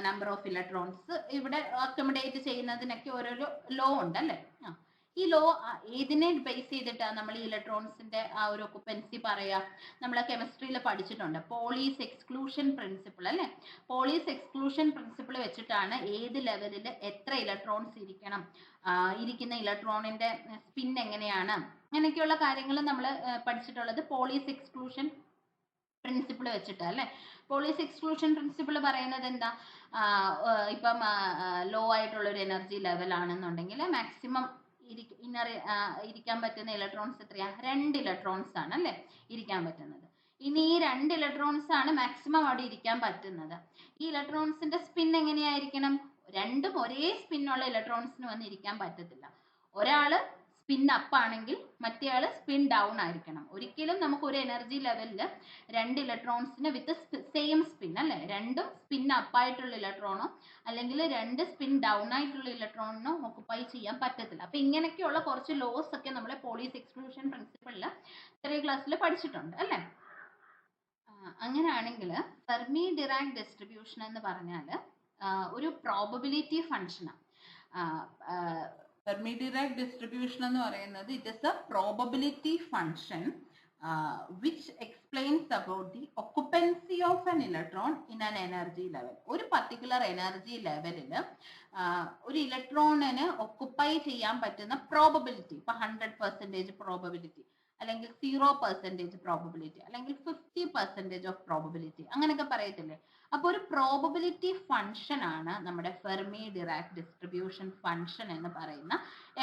number of electrons ഇവിടെ അക്കോമഡേറ്റ് ചെയ്യുന്നതിനൊക്കെ ഓരോരോ ലോ ഉണ്ട് അല്ലേ. ഈ ലോ ഏതിനെ ബേസ് ചെയ്തിട്ടാണ് നമ്മൾ ഈ ഇലക്ട്രോൺസിന്റെ ആ ഒരു ഒക്കുപ്പൻസി പറയാ, നമ്മൾ കെമിസ്ട്രിയിൽ പഠിച്ചിട്ടുണ്ട്, പോളീസ് എക്സ്ക്ലൂഷൻ പ്രിൻസിപ്പിൾ അല്ലേ. പോളീസ് എക്സ്ക്ലൂഷൻ പ്രിൻസിപ്പിൾ വെച്ചിട്ടാണ് ഏത് ലെവലിൽ എത്ര ഇലക്ട്രോൺസ് ഇരിക്കണം, ഇരിക്കുന്ന ഇലക്ട്രോണിന്റെ സ്പിൻ എങ്ങനെയാണ്, അങ്ങനെയൊക്കെയുള്ള കാര്യങ്ങൾ നമ്മൾ പഠിച്ചിട്ടുള്ളത് പോളീസ് എക്സ്ക്ലൂഷൻ പ്രിൻസിപ്പിൾ വെച്ചിട്ട് അല്ലേ. പോളീസ് എക്സ്ക്ലൂഷൻ പ്രിൻസിപ്പിൾ പറയുന്നത് എന്താ, ഇപ്പം ലോ ആയിട്ടുള്ള ഒരു എനർജി ലെവൽ ആണെന്നുണ്ടെങ്കിൽ മാക്സിമം ഇരിക്കാൻ പറ്റുന്ന ഇലക്ട്രോൺസ് എത്രയാ, 2 ഇലക്ട്രോൺസ് ആണ് അല്ലേ ഇരിക്കാൻ പറ്റുന്നത്. ഇനി ഈ 2 ഇലക്ട്രോൺസ് ആണ് മാക്സിമം അവിടെ ഇരിക്കാൻ പറ്റുന്നത്. ഈ ഇലക്ട്രോൺസിന്റെ സ്പിൻ എങ്ങനെയായിരിക്കണം, രണ്ടും ഒരേ സ്പിന്നുള്ള ഇലക്ട്രോൺസിന് വന്ന് ഇരിക്കാൻ പറ്റത്തില്ല. ഒരാള് സ്പിൻ അപ്പ് ആണെങ്കിൽ മറ്റേ ആള് സ്പിൻ ഡൗൺ ആയിരിക്കണം. ഒരിക്കലും നമുക്ക് ഒരു എനർജി ലെവലിൽ 2 ഇലക്ട്രോൺസിന് വിത്ത് സെയിം സ്പിൻ അല്ലെ, രണ്ടും സ്പിൻ അപ്പ് ആയിട്ടുള്ള ഇലക്ട്രോണോ അല്ലെങ്കിൽ 2 സ്പിൻ ഡൗൺ ആയിട്ടുള്ള ഇലക്ട്രോണിനോ ഓക്കുപ്പൈ ചെയ്യാൻ പറ്റത്തില്ല. അപ്പൊ ഇങ്ങനെയൊക്കെയുള്ള കുറച്ച് ലോസ് ഒക്കെ നമ്മളെ പോളീസ് എക്സ്ക്ലൂഷൻ പ്രിൻസിപ്പിളിൽ ചെറിയ ക്ലാസ്സിൽ പഠിച്ചിട്ടുണ്ട് അല്ലെ. അങ്ങനെയാണെങ്കിൽ ഫെർമി ഡിറാക് ഡിസ്ട്രിബ്യൂഷൻ എന്ന് പറഞ്ഞാൽ ഒരു പ്രോബബിലിറ്റി ഫംഗ്ഷനാണ്. ഫെർമി ഡിറാക് ഡിസ്ട്രിബ്യൂഷൻ എന്ന് പറയുന്നത് it is A probability function which explains about the occupancy of an electron in an energy level. ഒരു പർട്ടിക്കുലർ എനർജി ലെവലിൽ ഒരു ഇലക്ട്രോണിന് ഒക്കുപ്പൈ ചെയ്യാൻ പറ്റുന്ന പ്രോബബിലിറ്റി, ഇപ്പൊ 100% പ്രോബബിലിറ്റി അല്ലെങ്കിൽ 0% പ്രോബബിലിറ്റി അല്ലെങ്കിൽ 50% ഓഫ് പ്രോബബിലിറ്റി അങ്ങനെയൊക്കെ പറയത്തില്ലേ. അപ്പൊ ഒരു പ്രോബബിലിറ്റി ഫംഗ്ഷൻ ആണ് നമ്മുടെ ഫെർമി ഡിറാക് ഡിസ്ട്രിബ്യൂഷൻ ഫംഗ്ഷൻ എന്ന് പറയുന്ന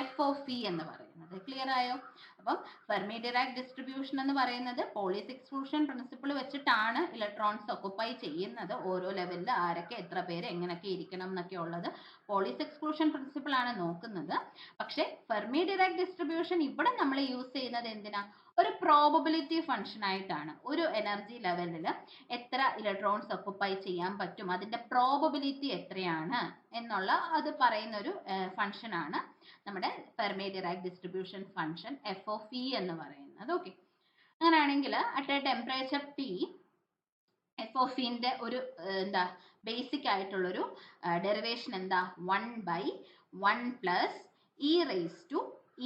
FOF എന്ന് പറയുന്നത്. ക്ലിയർ ആയോ? അപ്പം ഫെർമി ഡിറാക് ഡിസ്ട്രിബ്യൂഷൻ എന്ന് പറയുന്നത് പോളീസ് എക്സ്ക്ലൂഷൻ പ്രിൻസിപ്പിൾ വെച്ചിട്ടാണ് ഇലക്ട്രോൺസ് ഒക്കുപ്പൈ ചെയ്യുന്നത്. ഓരോ ലെവലിൽ ആരൊക്കെ എത്ര പേര് എങ്ങനെയൊക്കെ ഇരിക്കണം എന്നൊക്കെ ഉള്ളത് പോളീസ് എക്സ്ക്ലൂഷൻ പ്രിൻസിപ്പിൾ ആണ് നോക്കുന്നത്. പക്ഷെ ഫെർമി ഡിറാക് ഡിസ്ട്രിബ്യൂഷൻ ഇവിടെ നമ്മൾ യൂസ് ചെയ്യുന്നത് എന്തിനാ, ഒരു പ്രോബബിലിറ്റി ഫംഗ്ഷൻ ആയിട്ടാണ്. ഒരു എനർജി ലെവലിൽ എത്ര ഇലക്ട്രോൺസ് ഒക്കുപ്പൈ ചെയ്യാൻ പറ്റും, അതിന്റെ പ്രോബബിലിറ്റി എത്രയാണ് എന്നുള്ള അത് പറയുന്ന ഒരു ഫംഗ്ഷൻ ആണ് നമ്മുടെ Fermi Dirac distribution function F of E എന്ന് പറയുന്നത്. ഓക്കെ, അങ്ങനെയാണെങ്കിൽ at a temperature T F of ഇന്റെ ഒരു എന്താ ബേസിക് ആയിട്ടുള്ളൊരു ഡെറിവേഷൻ എന്താ 1/1 plus E raise to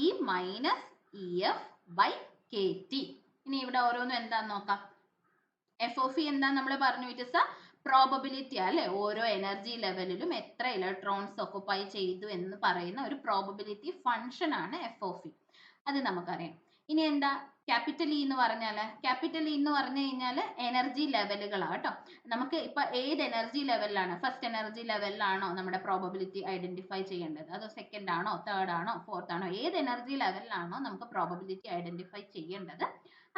E minus E F by K T. ഇനി ഇവിടെ ഓരോന്നും എന്താന്ന് നോക്കാം. എഫ് ഓഫ് ഇ എന്താ നമ്മൾ പറഞ്ഞു, ഇറ്റ് ഇസ് എ പ്രോബബിലിറ്റി അല്ലെ, ഓരോ എനർജി ലെവലിലും എത്ര ഇലക്ട്രോൺസ് ഒക്കുപ്പൈ ചെയ്തു എന്ന് പറയുന്ന ഒരു പ്രോബബിലിറ്റി ഫംഗ്ഷൻ ആണ് എഫ് ഓഫ് ഇ. അത് നമുക്കറിയാം. ഇനി എന്താ ക്യാപിറ്റൽ ഇ എന്ന് പറഞ്ഞാൽ, ക്യാപിറ്റൽ ഇ എന്ന് പറഞ്ഞു കഴിഞ്ഞാൽ എനർജി ലെവലുകളാണ് കേട്ടോ. നമുക്ക് ഇപ്പൊ ഏത് എനർജി ലെവലിലാണ്, ഫസ്റ്റ് എനർജി ലെവലിലാണോ നമ്മുടെ പ്രോബബിലിറ്റി ഐഡന്റിഫൈ ചെയ്യേണ്ടത്, അതോ സെക്കൻഡ് ആണോ, തേർഡ് ആണോ, ഫോർത്ത് ആണോ, ഏത് എനർജി ലെവലിലാണോ നമുക്ക് പ്രോബബിലിറ്റി ഐഡന്റിഫൈ ചെയ്യേണ്ടത്,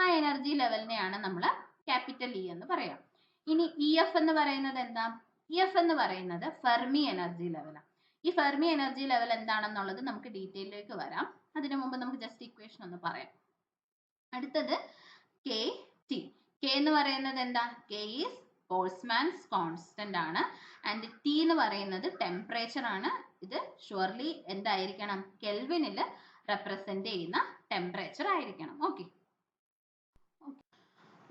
ആ എനർജി ലെവലിനെയാണ് നമ്മൾ ക്യാപിറ്റൽ ഇ എന്ന് പറയാം. ഇനി ഇ എഫ് എന്ന് പറയുന്നത് എന്താ, ഇ എഫ് എന്ന് പറയുന്നത് ഫെർമി എനർജി ലെവലാണ്. ഈ ഫെർമി എനർജി ലെവൽ എന്താണെന്നുള്ളത് നമുക്ക് ഡീറ്റെയിലേക്ക് വരാം. അതിനു മുമ്പ് നമുക്ക് ജസ്റ്റ് ഇക്വേഷൻ ഒന്ന് പറയാം. അടുത്തത് കെ ടി. കെ എന്ന് പറയുന്നത് എന്താ, കെ ഈസ് ബോൾട്സ്മാൻസ് കോൺസ്റ്റന്റ് ആണ്. ആൻഡ് ടി എന്ന് പറയുന്നത് ടെമ്പറേച്ചർ ആണ്. ഇത് ഷുവർലി എന്തായിരിക്കണം, കെൽവിനിൽ റെപ്രസെന്റ് ചെയ്യുന്ന ടെമ്പറേച്ചർ ആയിരിക്കണം. ഓക്കെ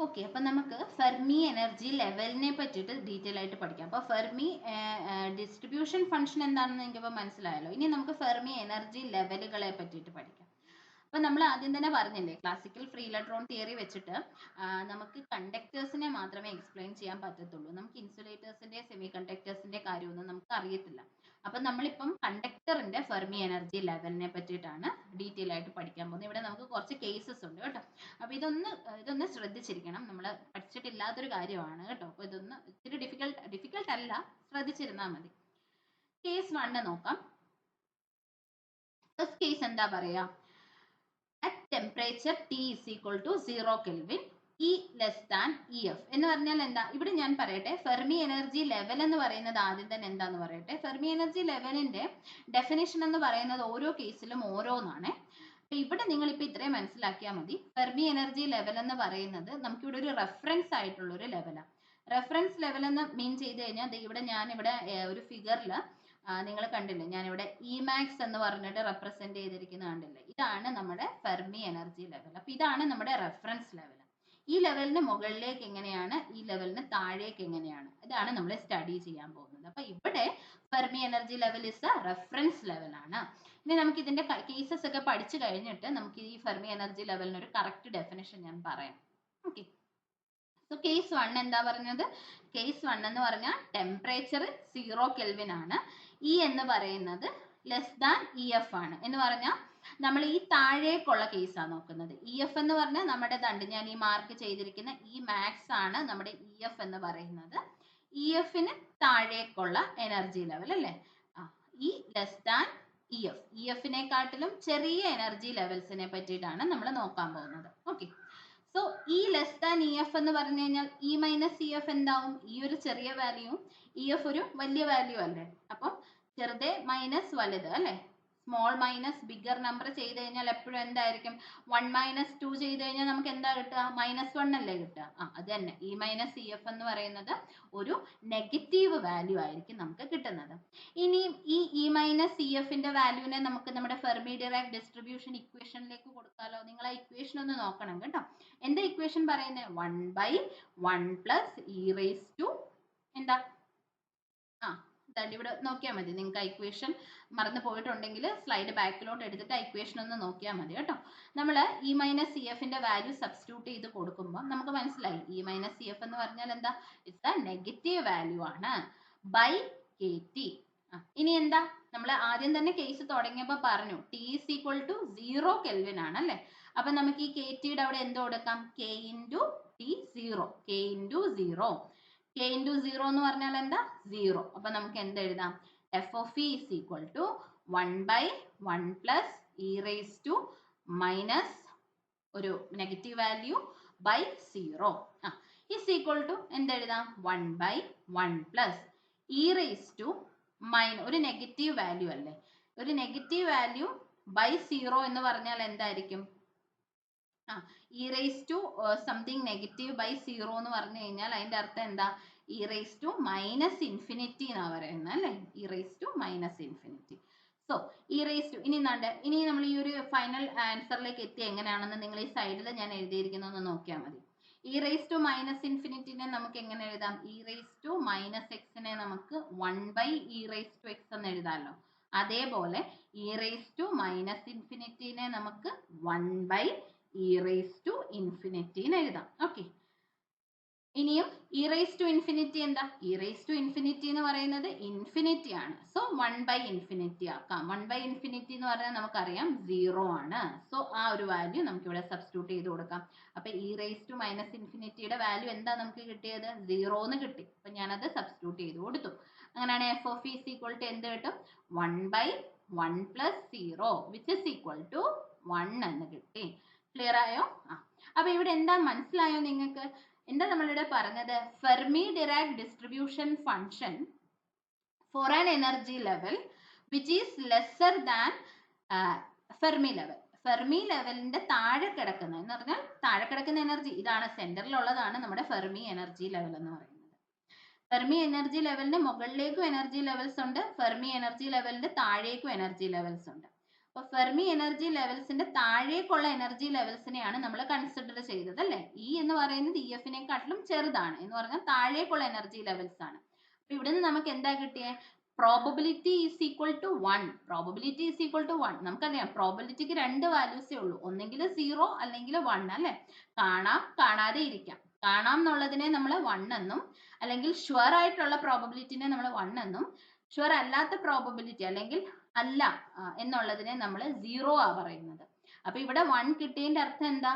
ഓക്കെ അപ്പൊ നമുക്ക് ഫെർമി എനർജി ലെവലിനെ പറ്റിയിട്ട് ഡീറ്റെയിൽ ആയിട്ട് പഠിക്കാം. അപ്പൊ ഫെർമി ഡിസ്ട്രിബ്യൂഷൻ ഫംഗ്ഷൻ എന്താണെന്ന് നിങ്ങൾക്ക് മനസ്സിലായല്ലോ. ഇനി നമുക്ക് ഫെർമി എനർജി ലെവലുകളെ പറ്റിയിട്ട് പഠിക്കാം. അപ്പൊ നമ്മൾ ആദ്യം തന്നെ പറഞ്ഞില്ലേ, ക്ലാസിക്കൽ ഫ്രീ ഇലക്ട്രോൺ തിയറി വെച്ചിട്ട് നമുക്ക് കണ്ടക്ടേഴ്സിനെ മാത്രമേ എക്സ്പ്ലെയിൻ ചെയ്യാൻ പറ്റത്തുള്ളൂ. നമുക്ക് ഇൻസുലേറ്റേഴ്സിന്റെ സെമി കണ്ടക്ടേഴ്സിന്റെ കാര്യമൊന്നും നമുക്ക് അറിയത്തില്ല. അപ്പൊ നമ്മളിപ്പം കണ്ടക്ടറിന്റെ ഫെർമി എനർജി ലെവലിനെ പറ്റിയിട്ടാണ് ഡീറ്റെയിൽ ആയിട്ട് പഠിക്കാൻ പോകുന്നത്. ഇവിടെ നമുക്ക് കുറച്ച് കേസസ് ഉണ്ട് കേട്ടോ. അപ്പൊ ഇതൊന്ന് ശ്രദ്ധിച്ചിരിക്കണം, നമ്മൾ പഠിച്ചിട്ടില്ലാത്തൊരു കാര്യമാണ് കേട്ടോ. അപ്പൊ ഇതൊന്ന് ഇത്തിരി ഡിഫിക്കൽട്ട് അല്ല, ശ്രദ്ധിച്ചിരുന്നാൽ മതി. കേസ് 1 നോക്കാം. ഫസ്റ്റ് കേസ് എന്താ പറയാ, at temperature T is equal to 0 Kelvin, E less than EF എന്ന് പറഞ്ഞാൽ എന്താ, ഇവിടെ ഞാൻ പറയട്ടെ, ഫെർമി എനർജി ലെവൽ എന്ന് പറയുന്നത് ആദ്യം തന്നെ എന്താന്ന് പറയട്ടെ. ഫെർമി എനർജി ലെവലിന്റെ ഡെഫിനിഷൻ എന്ന് പറയുന്നത് ഓരോ കേസിലും ഓരോന്നാണ്. അപ്പൊ ഇവിടെ നിങ്ങൾ ഇപ്പൊ ഇത്രയും മനസ്സിലാക്കിയാൽ മതി. ഫെർമി എനർജി ലെവൽ എന്ന് പറയുന്നത് നമുക്കിവിടെ ഒരു റെഫറൻസ് ആയിട്ടുള്ള ഒരു ലെവലാണ്. റെഫറൻസ് ലെവൽ എന്ന് മീൻ ചെയ്ത് കഴിഞ്ഞാൽ ഇവിടെ ഞാനിവിടെ ഒരു ഫിഗറിൽ നിങ്ങൾ കണ്ടില്ലേ, ഞാനിവിടെ ഇമാക്സ് എന്ന് പറഞ്ഞിട്ട് റെപ്രസെന്റ് ചെയ്തിരിക്കുന്നത് കണ്ടില്ലേ, ഇതാണ് നമ്മുടെ ഫെർമി എനർജി ലെവൽ. അപ്പൊ ഇതാണ് നമ്മുടെ റെഫറൻസ് ലെവൽ. ഈ ലെവലിന് മുകളിലേക്ക് എങ്ങനെയാണ്, ഈ ലെവലിന് താഴേക്ക് എങ്ങനെയാണ്, ഇതാണ് നമ്മൾ സ്റ്റഡി ചെയ്യാൻ പോകുന്നത്. അപ്പൊ ഇവിടെ Fermi energy level is a reference ലെവലാണ്. ഇനി നമുക്ക് ഇതിന്റെ കേസസ് ഒക്കെ പഠിച്ചു കഴിഞ്ഞിട്ട് നമുക്ക് ഈ ഫെർമി എനർജി ലെവലിന് ഒരു കറക്റ്റ് ഡെഫിനിഷൻ ഞാൻ പറയാം. ഓക്കെ, സോ കേസ് 1 എന്താ പറഞ്ഞത്, കേസ് 1 എന്ന് പറഞ്ഞാൽ ടെമ്പറേച്ചർ 0 കെൽവിൻ ആണ്. ഇ എന്ന് പറയുന്നത് ലെസ് ദാൻ ഇ എഫ് ആണ്. എന്ന് പറഞ്ഞാൽ നമ്മൾ ഈ താഴേക്കുള്ള കേസാണ് നോക്കുന്നത്. ഇ എഫ് എന്ന് പറഞ്ഞാൽ നമ്മുടെ ദണ്ട് ഞാൻ ഈ മാർക്ക് ചെയ്തിരിക്കുന്ന ഈ മാക്സ് ആണ് നമ്മുടെ ഇ എഫ് എന്ന് പറയുന്നത്. ഇ എഫിന് താഴേക്കുള്ള എനർജി ലെവൽ അല്ലേ, ഈ less than E F, E എഫിനെക്കാട്ടിലും ചെറിയ എനർജി ലെവൽസിനെ പറ്റിയിട്ടാണ് നമ്മൾ നോക്കാൻ പോകുന്നത്. Okay, so E less than E F എന്ന് പറഞ്ഞു കഴിഞ്ഞാൽ ഇ മൈനസ് ഇ എഫ് എന്താവും, ഈ ഒരു ചെറിയ വാല്യൂ, ഇ എഫ് ഒരു വലിയ വാല്യൂ അല്ലേ, അപ്പം ചെറുതെ മൈനസ് വലുത് അല്ലേ, സ്മോൾ മൈനസ് ബിഗർ നമ്പർ ചെയ്ത് കഴിഞ്ഞാൽ എപ്പോഴും എന്തായിരിക്കും, 1 മൈനസ് 2 ചെയ്ത് കഴിഞ്ഞാൽ നമുക്ക് എന്താ കിട്ടുക, -1 അല്ലേ കിട്ടുക. അത് തന്നെ ഇ മൈനസ് ഇ എഫ് എന്ന് പറയുന്നത് ഒരു നെഗറ്റീവ് വാല്യൂ ആയിരിക്കും നമുക്ക് കിട്ടുന്നത്. ഇനി ഈ ഇ മൈനസ് ഇ എഫിന്റെ വാല്യൂനെ നമുക്ക് നമ്മുടെ ഫെർമി ഡിറാക് ഡിസ്ട്രിബ്യൂഷൻ ഇക്വേഷനിലേക്ക് കൊടുക്കാലോ. നിങ്ങൾ ആ ഇക്വേഷൻ ഒന്ന് നോക്കണം കേട്ടോ. എന്താ ഇക്വേഷൻ പറയുന്നത്, 1/1 പ്ലസ് ഇ റേസ് ടു എന്താ, ഇവിടെ നോക്കിയാൽ മതി. നിങ്ങൾക്ക് ആ ഇക്വേഷൻ മറന്നു പോയിട്ടുണ്ടെങ്കിൽ സ്ലൈഡ് ബാക്കിലോട്ട് എടുത്തിട്ട് ആ ഇക്വേഷൻ ഒന്ന് നോക്കിയാൽ മതി കേട്ടോ. നമ്മൾ ഇ മൈനസ് ഇ എഫിന്റെ വാല്യൂ സബ്സ്റ്റിറ്റ്യൂട്ട് ചെയ്ത് കൊടുക്കുമ്പോൾ നമുക്ക് മനസ്സിലായി ഇ മൈനസ് ഇ എഫ് എന്ന് പറഞ്ഞാൽ എന്താ, ഇറ്റ്സ് എ നെഗറ്റീവ് വാല്യൂ ആണ് ബൈ കെ ടി. ഇനി എന്താ, നമ്മൾ ആദ്യം തന്നെ കേസ് തുടങ്ങിയപ്പോൾ പറഞ്ഞു T is equal to 0 kelvin ആണ് അല്ലേ. അപ്പൊ നമുക്ക് ഈ കെ ടിയുടെ അവിടെ എന്ത് കൊടുക്കാം, K into T 0, K into 0. K into 0 എന്ന് പറഞ്ഞാൽ എന്താ, 0. അപ്പൊ നമുക്ക് എന്ത് എഴുതാം, F of E is equal to 1/1 plus E raise to minus ഒരു negative value by 0 is equal to എന്തെഴുതാം, 1/1 പ്ലസ് ഇ റേസ് ടു ഒരു നെഗറ്റീവ് വാല്യൂ അല്ലേ, ഒരു നെഗറ്റീവ് വാല്യൂ ബൈ 0 എന്ന് പറഞ്ഞാൽ എന്തായിരിക്കും, E raise to something negative by 0 എന്ന് പറഞ്ഞു കഴിഞ്ഞാൽ അതിന്റെ അർത്ഥം എന്താ, E raise to minus infinity എന്നാ പറയുന്നത് അല്ലേ, E raise to minus infinity. So E raise to ഇനി നമ്മൾ ഈ ഒരു ഫൈനൽ ആൻസറിലേക്ക് എത്തി എങ്ങനെയാണെന്ന് നിങ്ങൾ ഈ സൈഡിൽ ഞാൻ എഴുതിയിരിക്കുന്നതെന്ന് നോക്കിയാൽ മതി. ഇ റേസ് ടു മൈനസ് ഇൻഫിനിറ്റിനെ നമുക്ക് എങ്ങനെ എഴുതാം? ഇ റേസ് ടു മൈനസ് എക്സിനെ നമുക്ക് 1/e റേസ് ടു എക്സ് എന്ന് എഴുതാമല്ലോ. അതേപോലെ ഇ റേസ് ടു മൈനസ് ഇൻഫിനിറ്റിനെ നമുക്ക് 1/e റേസ് ടു ഇൻഫിനിറ്റി എന്ന് എഴുതാം. ഓക്കെ, ഇനിയും ഇ റേസ് ടു ഇൻഫിനിറ്റി എന്താ? ഇ റേസ് ടു ഇൻഫിനിറ്റി എന്ന് പറയുന്നത് ഇൻഫിനിറ്റി ആണ്. സോ 1/ഇൻഫിനിറ്റി ആക്കാം. 1/ഇൻഫിനിറ്റി എന്ന് പറഞ്ഞാൽ നമുക്കറിയാം 0 ആണ്. സോ ആ ഒരു വാല്യൂ നമുക്ക് ഇവിടെ സബ്സ്റ്റിറ്റ്യൂട്ട് ചെയ്ത് കൊടുക്കാം. അപ്പൊ ഇ റേസ് ടു മൈനസ് ഇൻഫിനിറ്റിയുടെ വാല്യൂ എന്താ നമുക്ക് കിട്ടിയത്? 0 എന്ന് കിട്ടി. അപ്പൊ ഞാനത് സബ്സ്റ്റിറ്റ്യൂട്ട് ചെയ്ത് കൊടുത്തു. അങ്ങനെയാണ് F of E equal to എന്ത് കിട്ടും? 1/1 + 0 വിച്ച് ഇസ് ഈക്വൽ ടു 1 എന്ന് കിട്ടി. ക്ലിയർ ആയോ? അപ്പൊ ഇവിടെ എന്താ മനസ്സിലായോ നിങ്ങൾക്ക്? എന്താ നമ്മളിവിടെ പറഞ്ഞത്? Fermi Dirac distribution function for an energy level which is lesser than Fermi level. Fermi ലെവലിന്റെ താഴെ കിടക്കുന്ന എന്ന് പറഞ്ഞാൽ താഴെ കിടക്കുന്ന എനർജി ഇതാണ്, സെന്ററിലുള്ളതാണ് നമ്മുടെ ഫെർമി എനർജി ലെവൽ എന്ന് പറയുന്നത്. ഫെർമി എനർജി ലെവലിന് മുകളിലേക്കും എനർജി ലെവൽസ് ഉണ്ട്, ഫെർമി എനർജി ലെവലിന്റെ താഴേക്കും എനർജി ലെവൽസ് ഉണ്ട്. അപ്പൊ ഫെർമി എനർജി ലെവൽസിന്റെ താഴേക്കുള്ള എനർജി ലെവൽസിനെയാണ് നമ്മൾ കൺസിഡർ ചെയ്തത് അല്ലെ. ഇ എന്ന് പറയുന്നത് ഇ എഫിനെക്കാട്ടിലും ചെറുതാണ് എന്ന് പറഞ്ഞാൽ താഴേക്കുള്ള എനർജി ലെവൽസ് ആണ്. അപ്പൊ ഇവിടെ നിന്ന് നമുക്ക് എന്താ കിട്ടിയേ? Probability is equal to 1. Probability is equal to 1. നമുക്കറിയാം പ്രോബബിലിറ്റിക്ക് 2 വാല്യൂസേ ഉള്ളൂ, ഒന്നെങ്കിൽ 0 അല്ലെങ്കിൽ 1 അല്ലെ. കാണാം, കാണാതെ ഇരിക്കാം. കാണാം എന്നുള്ളതിനെ നമ്മൾ 1 എന്നും, അല്ലെങ്കിൽ ഷുവർ ആയിട്ടുള്ള പ്രോബബിലിറ്റിനെ നമ്മൾ 1 എന്നും, ഷുവർ അല്ലാത്ത പ്രോബബിലിറ്റി അല്ലെങ്കിൽ അല്ല എന്നുള്ളതിനെ നമ്മൾ 0 ആ പറയുന്നത്. അപ്പൊ ഇവിടെ 1 കിട്ടിയതിന്റെ അർത്ഥം എന്താ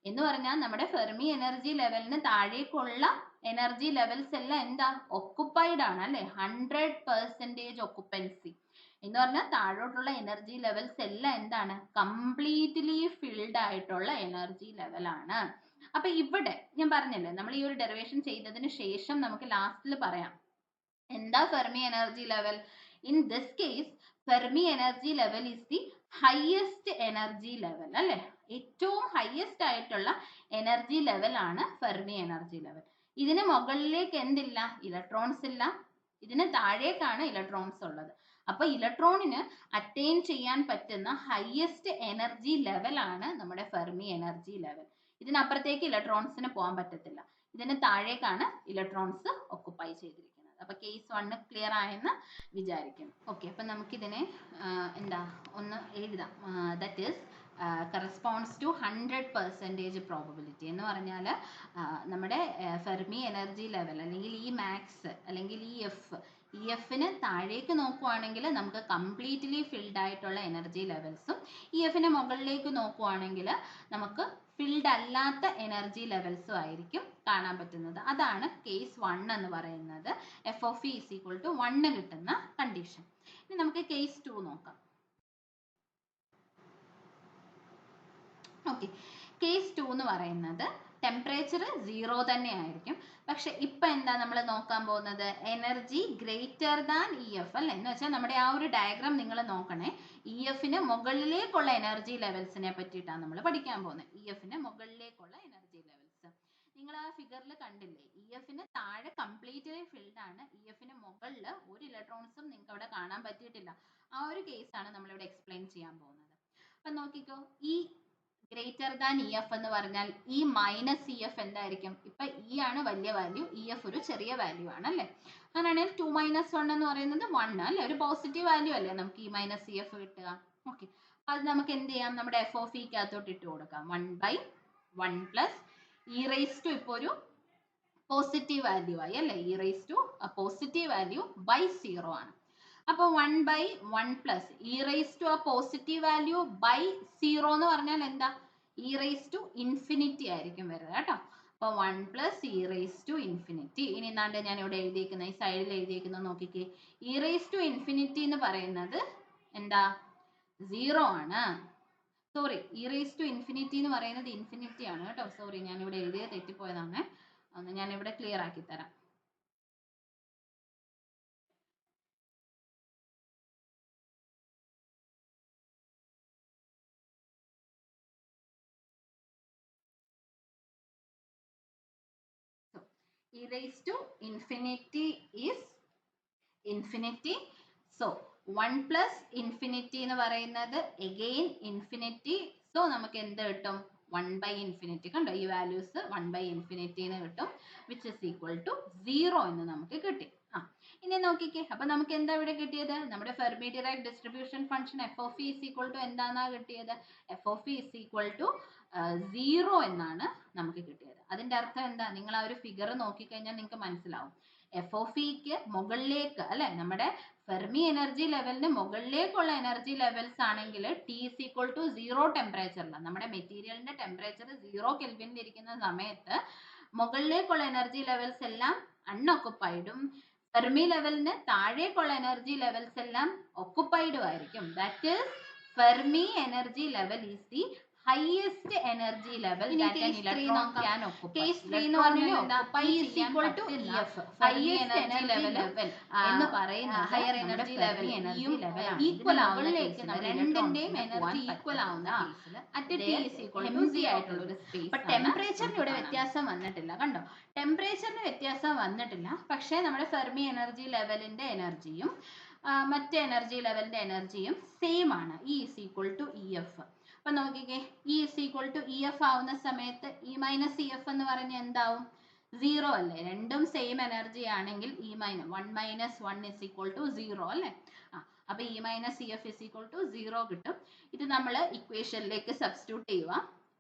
എന്ന് പറഞ്ഞാൽ നമ്മുടെ ഫെർമി എനർജി ലെവലിന് താഴേക്കുള്ള എനർജി ലെവൽസ് എല്ലാം എന്താ? ഒക്കുപ്പൈഡ് ആണ് അല്ലെ. 100% ഒക്കുപ്പൻസി എന്ന് പറഞ്ഞാൽ താഴോട്ടുള്ള എനർജി ലെവൽസ് എല്ലാം എന്താണ്? കംപ്ലീറ്റ്ലി ഫിൽഡ് ആയിട്ടുള്ള എനർജി ലെവൽ ആണ്. അപ്പൊ ഇവിടെ ഞാൻ പറഞ്ഞല്ലേ, നമ്മൾ ഈ ഒരു ഡെറിവേഷൻ ചെയ്തതിന് ശേഷം നമുക്ക് ലാസ്റ്റിൽ പറയാം എന്താ Fermi energy level. In this case Fermi energy level is the highest energy level അല്ലെ. ഏറ്റവും ഹയസ്റ്റ് ആയിട്ടുള്ള എനർജി ലെവൽ ആണ് ഫെർമി എനർജി ലെവൽ. ഇതിന് മുകളിലേക്ക് എന്തില്ല? ഇലക്ട്രോൺസ് ഇല്ല. ഇതിന് താഴേക്കാണ് ഇലക്ട്രോൺസ് ഉള്ളത്. അപ്പൊ ഇലക്ട്രോണിന് അറ്റൈൻ ചെയ്യാൻ പറ്റുന്ന ഹയസ്റ്റ് എനർജി ലെവൽ ആണ് നമ്മുടെ ഫെർമി എനർജി ലെവൽ. ഇതിനപ്പുറത്തേക്ക് ഇലക്ട്രോൺസിന് പോകാൻ പറ്റത്തില്ല. ഇതിന് താഴേക്കാണ് ഇലക്ട്രോൺസ് ഒക്കുപ്പൈ ചെയ്തിരിക്കുന്നത്. അപ്പൊ കേസ് 1 ക്ലിയർ ആയെന്ന് വിചാരിക്കുന്നു. ഓക്കെ, അപ്പൊ നമുക്കിതിനെ എന്താ ഒന്ന് എഴുതാം. That is corresponds to 100% probability എന്ന് പറഞ്ഞാൽ നമ്മുടെ ഫെർമി എനർജി ലെവൽ അല്ലെങ്കിൽ ഈ മാക്സ് അല്ലെങ്കിൽ ഈ എഫിന് താഴേക്ക് നോക്കുവാണെങ്കിൽ നമുക്ക് കംപ്ലീറ്റ്ലി ഫിൽഡ് ആയിട്ടുള്ള എനർജി ലെവൽസും, ഈ എഫിന് മുകളിലേക്ക് നോക്കുവാണെങ്കിൽ നമുക്ക് ഫിൽഡ് അല്ലാത്ത എനർജി ലെവൽസും ആയിരിക്കും കാണാൻ പറ്റുന്നത്. അതാണ് കേസ് 1 എന്ന് പറയുന്നത്. F of E is equal to 1 കിട്ടുന്ന കണ്ടീഷൻ. ഇനി നമുക്ക് കേസ് 2 നോക്കാം. ഓക്കെ, കേസ് 2 എന്ന് പറയുന്നത് ടെമ്പറേച്ചർ 0 തന്നെ ആയിരിക്കും. പക്ഷെ ഇപ്പൊ എന്താ നമ്മൾ നോക്കാൻ പോകുന്നത്? Energy greater than E F അല്ലെ. എന്ന് വെച്ചാൽ നമ്മുടെ ആ ഒരു ഡയഗ്രാം നിങ്ങൾ നോക്കണേ. ഇ എഫിന് മുകളിലേക്കുള്ള എനർജി ലെവൽസിനെ പറ്റിയിട്ടാണ് നമ്മൾ പഠിക്കാൻ പോകുന്നത്. ഇ എഫിന് മുകളിലേക്കുള്ള എനർജി ലെവൽസ് നിങ്ങൾ ആ ഫിഗറിൽ കണ്ടില്ലേ? ഇ എഫിന് താഴെ കംപ്ലീറ്റ്ലി ഫിൽഡ് ആണ്. ഇ എഫിന് മുകളിൽ ഒരു ഇലക്ട്രോൺസും നിങ്ങൾക്ക് അവിടെ കാണാൻ പറ്റിയിട്ടില്ല. ആ ഒരു കേസാണ് നമ്മളിവിടെ എക്സ്പ്ലെയിൻ ചെയ്യാൻ പോകുന്നത്. അപ്പൊ നോക്കിക്കോ, ഈ ഗ്രേറ്റർ ദാൻ ഇ എഫ് എന്ന് പറഞ്ഞാൽ ഇ മൈനസ് ഇ എഫ് എന്തായിരിക്കും? ഇപ്പൊ ഇ ആണ് വലിയ വാല്യൂ, ഇ എഫ് ഒരു ചെറിയ വാല്യൂ ആണ് അല്ലെ. അങ്ങനെയാണെങ്കിൽ 2 - 1 എന്ന് പറയുന്നത് 1 അല്ലെ, ഒരു പോസിറ്റീവ് വാല്യൂ അല്ലേ നമുക്ക് ഇ മൈനസ് ഇ എഫ് കിട്ടുക. ഓക്കെ, അത് നമുക്ക് എന്ത് ചെയ്യാം? നമ്മുടെ എഫ് ഓഫ് ഇക്കകത്തോട്ട് ഇട്ട് കൊടുക്കാം. 1/1 പ്ലസ് ഇ റേസ് ടു ഇപ്പൊ ഒരു പോസിറ്റീവ് വാല്യൂ ആയി അല്ലെ. E raise to positive value by 0 ആണ്. അപ്പൊ 1/1 പ്ലസ് ഇ റേസ് ടു ആ പോസിറ്റീവ് വാല്യൂ ബൈ 0 എന്ന് പറഞ്ഞാൽ എന്താ? ഇ റേസ് ടു ഇൻഫിനിറ്റി ആയിരിക്കും വരുന്നത് കേട്ടോ. അപ്പൊ 1 plus E raise to infinity. ഇനി എന്നാണ്ട് ഞാൻ ഇവിടെ എഴുതിയിരിക്കുന്ന ഈ സൈഡിൽ എഴുതിയിരിക്കുന്നത് നോക്കിക്കേ. ഇ റേസ് ടു ഇൻഫിനിറ്റി എന്ന് പറയുന്നത് എന്താ? 0 ആണ്. Sorry, E raise to infinity എന്ന് പറയുന്നത് ഇൻഫിനിറ്റി ആണ് കേട്ടോ. സോറി, ഞാൻ ഇവിടെ എഴുതിയത് തെറ്റിപ്പോയതാണ്. ഒന്ന് ഞാൻ ഇവിടെ ക്ലിയർ ആക്കി തരാം. E raised to infinity is infinity. So 1 plus infinity എന്ന് പറയുന്നത് എഗെയിൻ ഇൻഫിനിറ്റി. സോ നമുക്ക് എന്ത് കിട്ടും? 1/infinity. കണ്ടോ, ഈ വാല്യൂസ് 1/infinity എന്ന് കിട്ടും, വിച്ച് ഇസ് ഈക്വൽ ടു 0 എന്ന് നമുക്ക് കിട്ടി. ഇനി നോക്കിക്കേ, അപ്പൊ നമുക്ക് എന്താ ഇവിടെ കിട്ടിയത്? നമ്മുടെ Fermi Dirac distribution function F of E is equal to എന്താന്നാ കിട്ടിയത്? F of E is equal to 0 എന്നാണ് നമുക്ക് കിട്ടിയത്. അതിന്റെ അർത്ഥം എന്താ? നിങ്ങൾ ആ ഒരു ഫിഗർ നോക്കിക്കഴിഞ്ഞാൽ നിങ്ങൾക്ക് മനസ്സിലാവും. എഫ് ഓഫ് ഇക്ക് മുകളിലേക്ക് അല്ലെ, നമ്മുടെ ഫെർമി എനർജി ലെവലിന് മുകളിലേക്കുള്ള എനർജി ലെവൽസ് ആണെങ്കിൽ ടി ഇസ് ഈക്വൽ ടു 0 ടെമ്പറേച്ചറിലാണ്, നമ്മുടെ മെറ്റീരിയലിന്റെ ടെമ്പറേച്ചർ 0 കെൽവിനിൽ ഇരിക്കുന്ന സമയത്ത് മുകളിലേക്കുള്ള എനർജി ലെവൽസ് എല്ലാം അൺഒക്കുപ്പൈഡും ഫെർമി ലെവലിന് താഴേക്കുള്ള എനർജി ലെവൽസ് എല്ലാം ഒക്കുപ്പൈഡും ആയിരിക്കും. That is Fermi energy level is the highest energy level that an electron can occupy. Case 3 എന്ന് പറഞ്ഞാൽ occupy ചെയ്യാൻ പറ്റില്ല. highest energy level എന്ന് പറയുന്നത് higher energy level ഈക്വൽ ആവുന്ന കേസിൽ രണ്ടിന്റെയും എനർജി ഈക്വൽ ആവുന്ന കേസിൽ at t is equal to 0 ആയിട്ടുള്ള ഒരു സ്പേസ്. അപ്പോൾ ടെമ്പറേച്ചറിന് ഇവിടെ വ്യത്യാസം വന്നിട്ടില്ല. കണ്ടോ, ടെമ്പറേച്ചറിന് വ്യത്യാസം വന്നിട്ടില്ല, പക്ഷേ നമ്മുടെ ഫെർമി എനർജി ലെവലിന്റെ എനർജിയും മറ്റേ എനർജി ലെവലിന്റെ എനർജിയും സെയിം ആണ്. E is equal to EF. അപ്പൊ നോക്കിക്കേ, E is equal to EF ആവുന്ന സമയത്ത് E minus EF എന്ന് പറഞ്ഞാൽ എന്താവും? 0 അല്ലേ? രണ്ടും സെയിം എനർജി ആണെങ്കിൽ 1 minus 1 is equal to 0 അല്ലേ? അപ്പൊ E minus EF is equal to 0 കിട്ടും. ഇത് നമ്മൾ ഇക്വേഷനിലേക്ക് സബ്സ്റ്റിറ്റ്യൂട്ട് ചെയ്യുക.